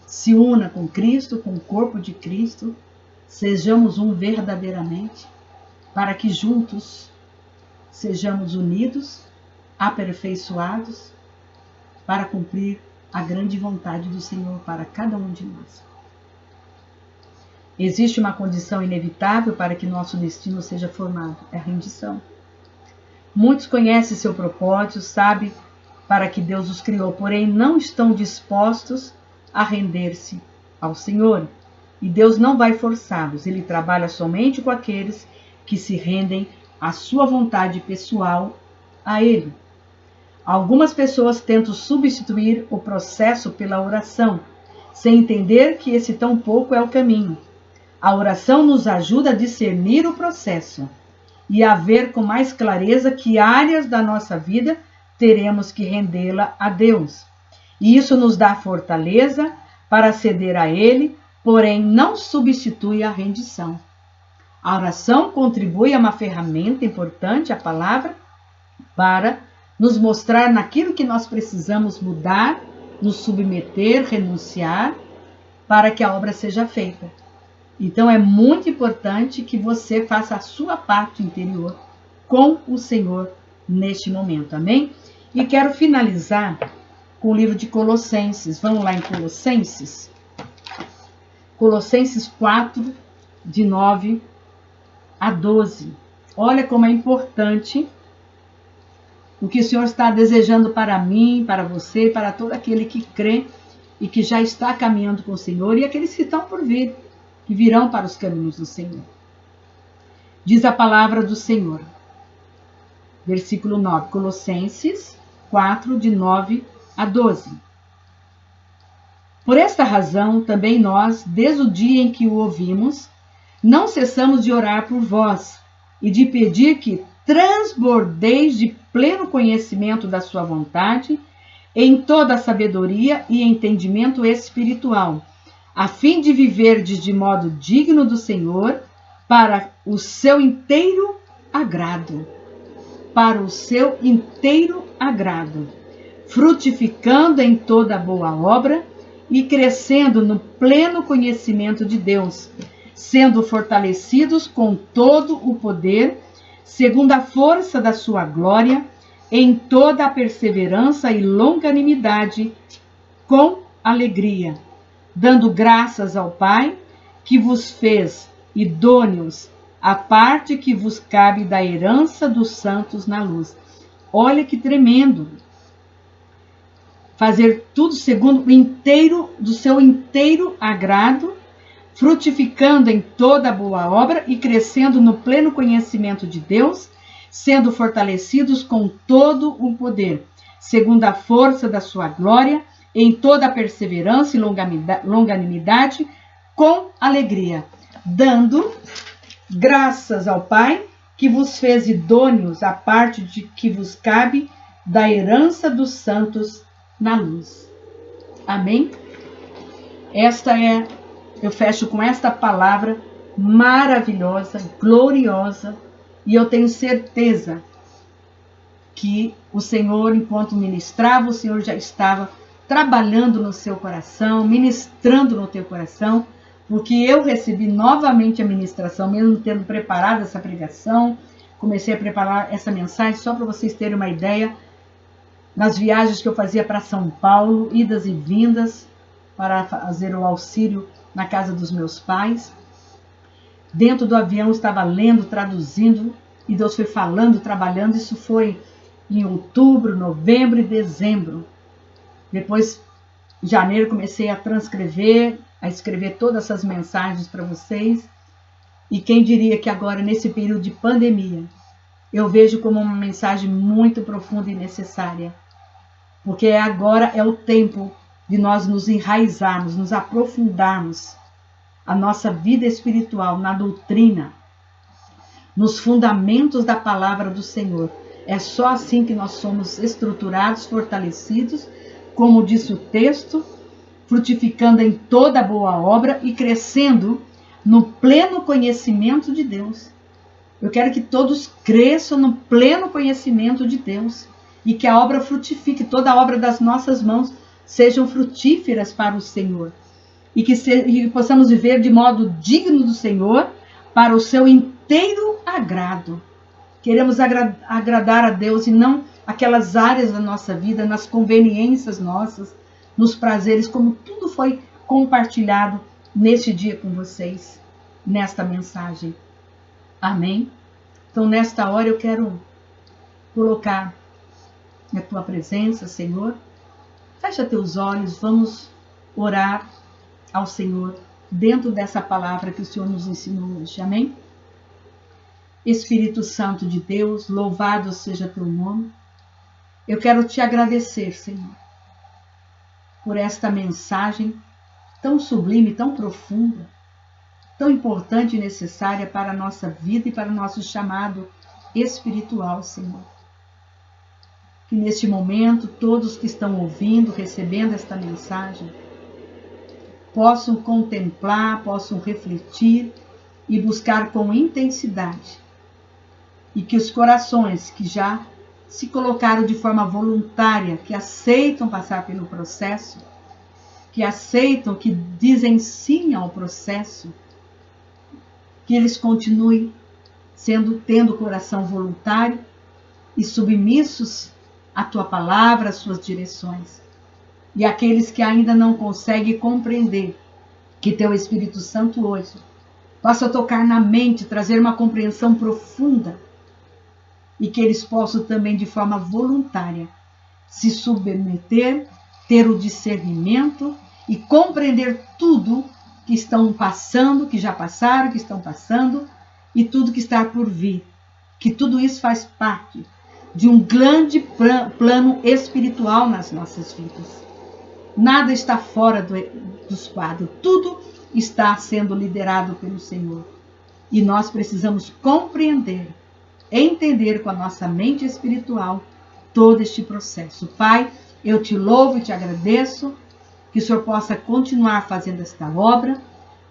Se una com Cristo, com o corpo de Cristo, sejamos um verdadeiramente, para que juntos sejamos unidos, aperfeiçoados, para cumprir a grande vontade do Senhor para cada um de nós. Existe uma condição inevitável para que nosso destino seja formado, é a rendição. Muitos conhecem seu propósito, sabem para que Deus os criou, porém não estão dispostos a render-se ao Senhor. E Deus não vai forçá-los, Ele trabalha somente com aqueles que se rendem à sua vontade pessoal a Ele. Algumas pessoas tentam substituir o processo pela oração, sem entender que esse tão pouco é o caminho. A oração nos ajuda a discernir o processo e a ver com mais clareza que áreas da nossa vida teremos que rendê-la a Deus. E isso nos dá fortaleza para ceder a Ele, porém não substitui a rendição. A oração contribui a uma ferramenta importante, a palavra, para nos mostrar naquilo que nós precisamos mudar, nos submeter, renunciar, para que a obra seja feita. Então é muito importante que você faça a sua parte interior com o Senhor neste momento, amém? E quero finalizar com o livro de Colossenses. Vamos lá em Colossenses. Colossenses 4, de 9 a 12. Olha como é importante o que o Senhor está desejando para mim, para você, para todo aquele que crê e que já está caminhando com o Senhor e aqueles que estão por vir, que virão para os caminhos do Senhor. Diz a palavra do Senhor, versículo 9, Colossenses 4, de 9 a 12. Por esta razão, também nós, desde o dia em que o ouvimos, não cessamos de orar por vós e de pedir que transbordeis de pleno conhecimento da sua vontade, em toda a sabedoria e entendimento espiritual, a fim de viverdes de modo digno do Senhor, para o seu inteiro agrado. Para o seu inteiro agrado, frutificando em toda boa obra e crescendo no pleno conhecimento de Deus, sendo fortalecidos com todo o poder, segundo a força da sua glória, em toda a perseverança e longanimidade, com alegria, dando graças ao Pai, que vos fez idôneos à parte que vos cabe da herança dos santos na luz. Olha que tremendo! Fazer tudo segundo o inteiro do seu inteiro agrado, frutificando em toda boa obra e crescendo no pleno conhecimento de Deus, sendo fortalecidos com todo o poder, segundo a força da sua glória, em toda a perseverança e longanimidade, com alegria, dando graças ao Pai, que vos fez idôneos à parte de que vos cabe da herança dos santos na luz. Amém? Eu fecho com esta palavra maravilhosa, gloriosa, e eu tenho certeza que o Senhor, enquanto ministrava, o Senhor já estava trabalhando no seu coração, ministrando no teu coração, porque eu recebi novamente a ministração, mesmo tendo preparado essa pregação. Comecei a preparar essa mensagem só para vocês terem uma ideia, nas viagens que eu fazia para São Paulo, idas e vindas, para fazer o auxílio na casa dos meus pais. Dentro do avião eu estava lendo, traduzindo, e Deus foi falando, trabalhando. Isso foi em outubro, novembro e dezembro. Depois, em janeiro, comecei a transcrever, a escrever todas essas mensagens para vocês. E quem diria que agora, nesse período de pandemia, eu vejo como uma mensagem muito profunda e necessária. Porque agora é o tempo de nós nos enraizarmos, nos aprofundarmos a nossa vida espiritual na doutrina, nos fundamentos da palavra do Senhor. É só assim que nós somos estruturados, fortalecidos, como disse o texto, frutificando em toda boa obra e crescendo no pleno conhecimento de Deus. Eu quero que todos cresçam no pleno conhecimento de Deus e que a obra frutifique, toda a obra das nossas mãos sejam frutíferas para o Senhor e que possamos viver de modo digno do Senhor para o seu inteiro agrado. Queremos agradar a Deus e não aquelas áreas da nossa vida, nas conveniências nossas, nos prazeres, como tudo foi compartilhado neste dia com vocês, nesta mensagem. Amém? Então, nesta hora eu quero colocar na tua presença, Senhor. Fecha teus olhos, vamos orar ao Senhor dentro dessa palavra que o Senhor nos ensinou hoje. Amém? Espírito Santo de Deus, louvado seja teu nome. Eu quero te agradecer, Senhor, por esta mensagem tão sublime, tão profunda, tão importante e necessária para a nossa vida e para o nosso chamado espiritual, Senhor. Que neste momento, todos que estão ouvindo, recebendo esta mensagem, possam contemplar, possam refletir e buscar com intensidade. E que os corações que já se colocaram de forma voluntária, que aceitam passar pelo processo, que aceitam, que dizem sim ao processo, que eles continuem tendo o coração voluntário e submissos à tua palavra, às suas direções. E aqueles que ainda não conseguem compreender, que teu Espírito Santo hoje possa tocar na mente, trazer uma compreensão profunda e que eles possam também de forma voluntária se submeter, ter o discernimento e compreender tudo que estão passando, que já passaram, que estão passando e tudo que está por vir. Que tudo isso faz parte de um grande plano espiritual nas nossas vidas. Nada está fora dos quadros, tudo está sendo liderado pelo Senhor. E nós precisamos compreender, entender com a nossa mente espiritual todo este processo. Pai, eu te louvo e te agradeço, que o Senhor possa continuar fazendo esta obra,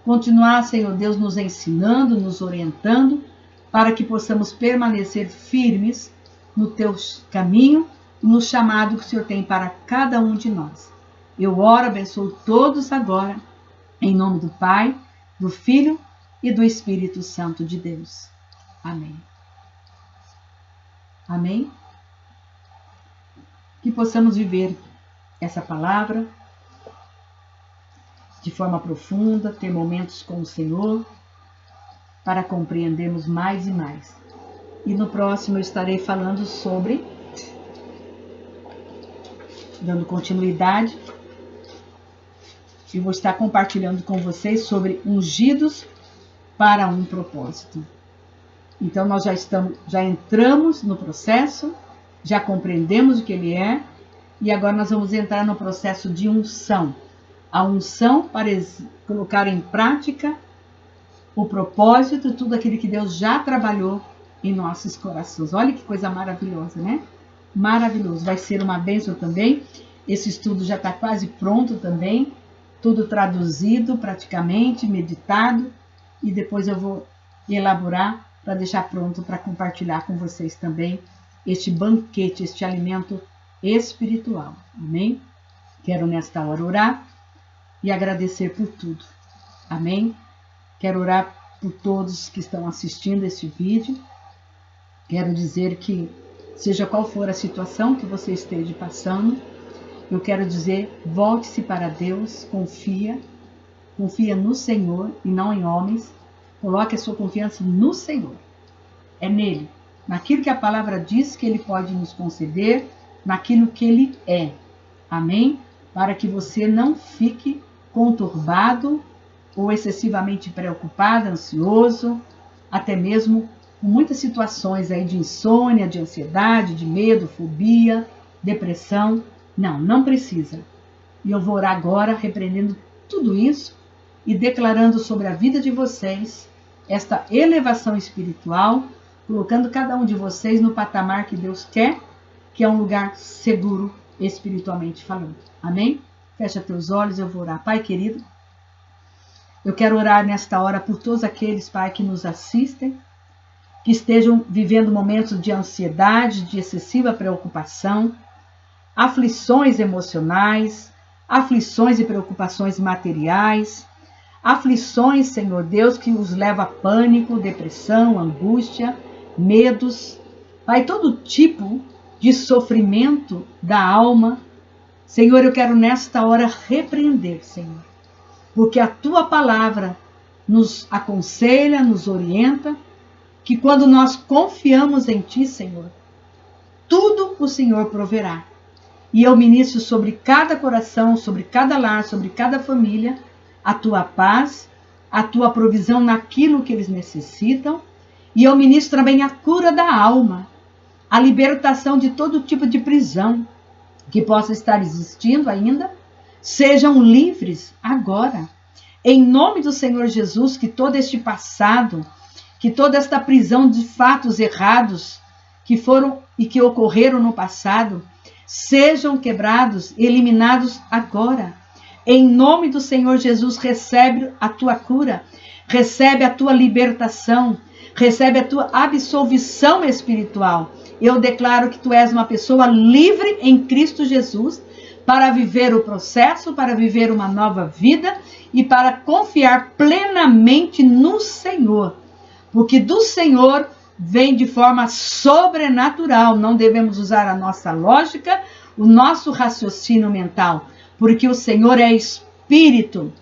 continuar, Senhor Deus, nos ensinando, nos orientando, para que possamos permanecer firmes no teu caminho, no chamado que o Senhor tem para cada um de nós. Eu oro, abençoo todos agora, em nome do Pai, do Filho e do Espírito Santo de Deus. Amém. Amém? Que possamos viver essa palavra de forma profunda, ter momentos com o Senhor, para compreendermos mais e mais. E no próximo eu estarei falando sobre, dando continuidade, e vou estar compartilhando com vocês sobre ungidos para um propósito. Então nós já entramos no processo, já compreendemos o que ele é, e agora nós vamos entrar no processo de unção. A unção para colocar em prática o propósito, tudo aquilo que Deus já trabalhou em nossos corações. Olha que coisa maravilhosa, né? Maravilhoso. Vai ser uma bênção também. Esse estudo já está quase pronto também. Tudo traduzido praticamente, meditado. E depois eu vou elaborar para deixar pronto para compartilhar com vocês também este banquete, este alimento espiritual. Amém? Quero nesta hora orar e agradecer por tudo. Amém? Quero orar por todos que estão assistindo este vídeo. Quero dizer que, seja qual for a situação que você esteja passando, eu quero dizer, volte-se para Deus, confia no Senhor e não em homens. Coloque a sua confiança no Senhor. É nele, naquilo que a palavra diz que Ele pode nos conceder, naquilo que Ele é. Amém? Para que você não fique conturbado ou excessivamente preocupado, ansioso, até mesmo com muitas situações aí de insônia, de ansiedade, de medo, fobia, depressão. Não precisa. E eu vou orar agora, repreendendo tudo isso e declarando sobre a vida de vocês esta elevação espiritual, colocando cada um de vocês no patamar que Deus quer, que é um lugar seguro espiritualmente falando. Amém? Fecha teus olhos, eu vou orar. Pai querido, eu quero orar nesta hora por todos aqueles, Pai, que nos assistem, que estejam vivendo momentos de ansiedade, de excessiva preocupação, aflições emocionais, aflições e preocupações materiais, aflições, Senhor Deus, que os leva a pânico, depressão, angústia, medos, Pai, todo tipo de sofrimento da alma. Senhor, eu quero nesta hora repreender, Senhor, porque a Tua palavra nos aconselha, nos orienta, que quando nós confiamos em Ti, Senhor, tudo o Senhor proverá. E eu ministro sobre cada coração, sobre cada lar, sobre cada família, a Tua paz, a Tua provisão naquilo que eles necessitam. E eu ministro também a cura da alma, a libertação de todo tipo de prisão que possa estar existindo ainda. Sejam livres agora. Em nome do Senhor Jesus, que todo este passado, que toda esta prisão de fatos errados que foram e que ocorreram no passado, sejam quebrados, eliminados agora. Em nome do Senhor Jesus, recebe a tua cura, recebe a tua libertação, recebe a tua absolvição espiritual. Eu declaro que tu és uma pessoa livre em Cristo Jesus para viver o processo, para viver uma nova vida e para confiar plenamente no Senhor. Porque do Senhor vem de forma sobrenatural. Não devemos usar a nossa lógica, o nosso raciocínio mental, porque o Senhor é Espírito,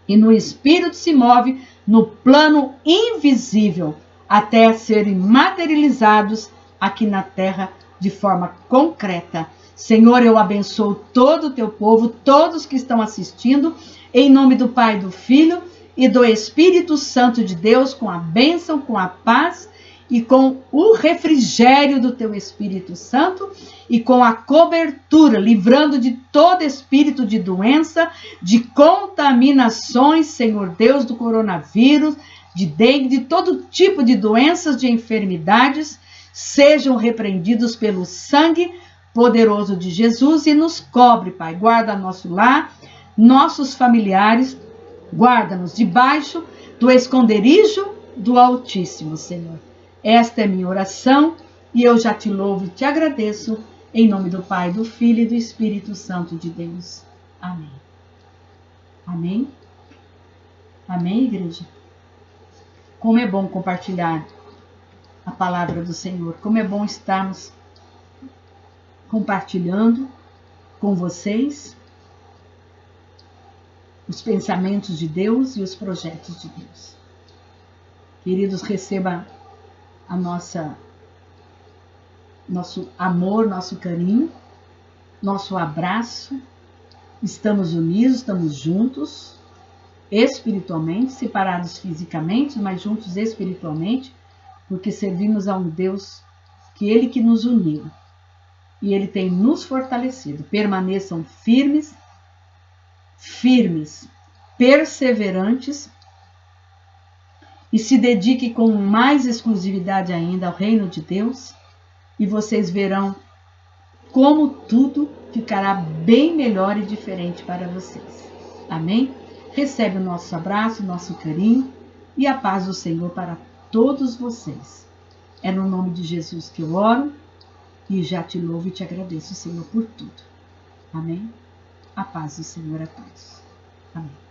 e no Espírito se move no plano invisível, até serem materializados aqui na terra de forma concreta. Senhor, eu abençoo todo o teu povo, todos que estão assistindo, em nome do Pai, do Filho e do Espírito Santo de Deus, com a bênção, com a paz e com o refrigério do teu Espírito Santo e com a cobertura, livrando de todo espírito de doença, de contaminações, Senhor Deus, do coronavírus, de dengue, de todo tipo de doenças, de enfermidades, sejam repreendidos pelo sangue poderoso de Jesus e nos cobre, Pai. Guarda nosso lar, nossos familiares, guarda-nos debaixo do esconderijo do Altíssimo, Senhor. Esta é minha oração e eu já te louvo e te agradeço em nome do Pai, do Filho e do Espírito Santo de Deus. Amém. Amém? Amém, igreja? Como é bom compartilhar a palavra do Senhor. Como é bom estarmos compartilhando com vocês os pensamentos de Deus e os projetos de Deus. Queridos, receba nosso amor, nosso carinho, nosso abraço. Estamos unidos, estamos juntos, espiritualmente, separados fisicamente, mas juntos espiritualmente, porque servimos a um Deus que Ele que nos uniu e Ele tem nos fortalecido. Permaneçam firmes, perseverantes, e se dedique com mais exclusividade ainda ao reino de Deus, e vocês verão como tudo ficará bem melhor e diferente para vocês. Amém? Recebe o nosso abraço, o nosso carinho e a paz do Senhor para todos vocês. É no nome de Jesus que eu oro e já te louvo e te agradeço, Senhor, por tudo. Amém? A paz do Senhor é a todos. Amém.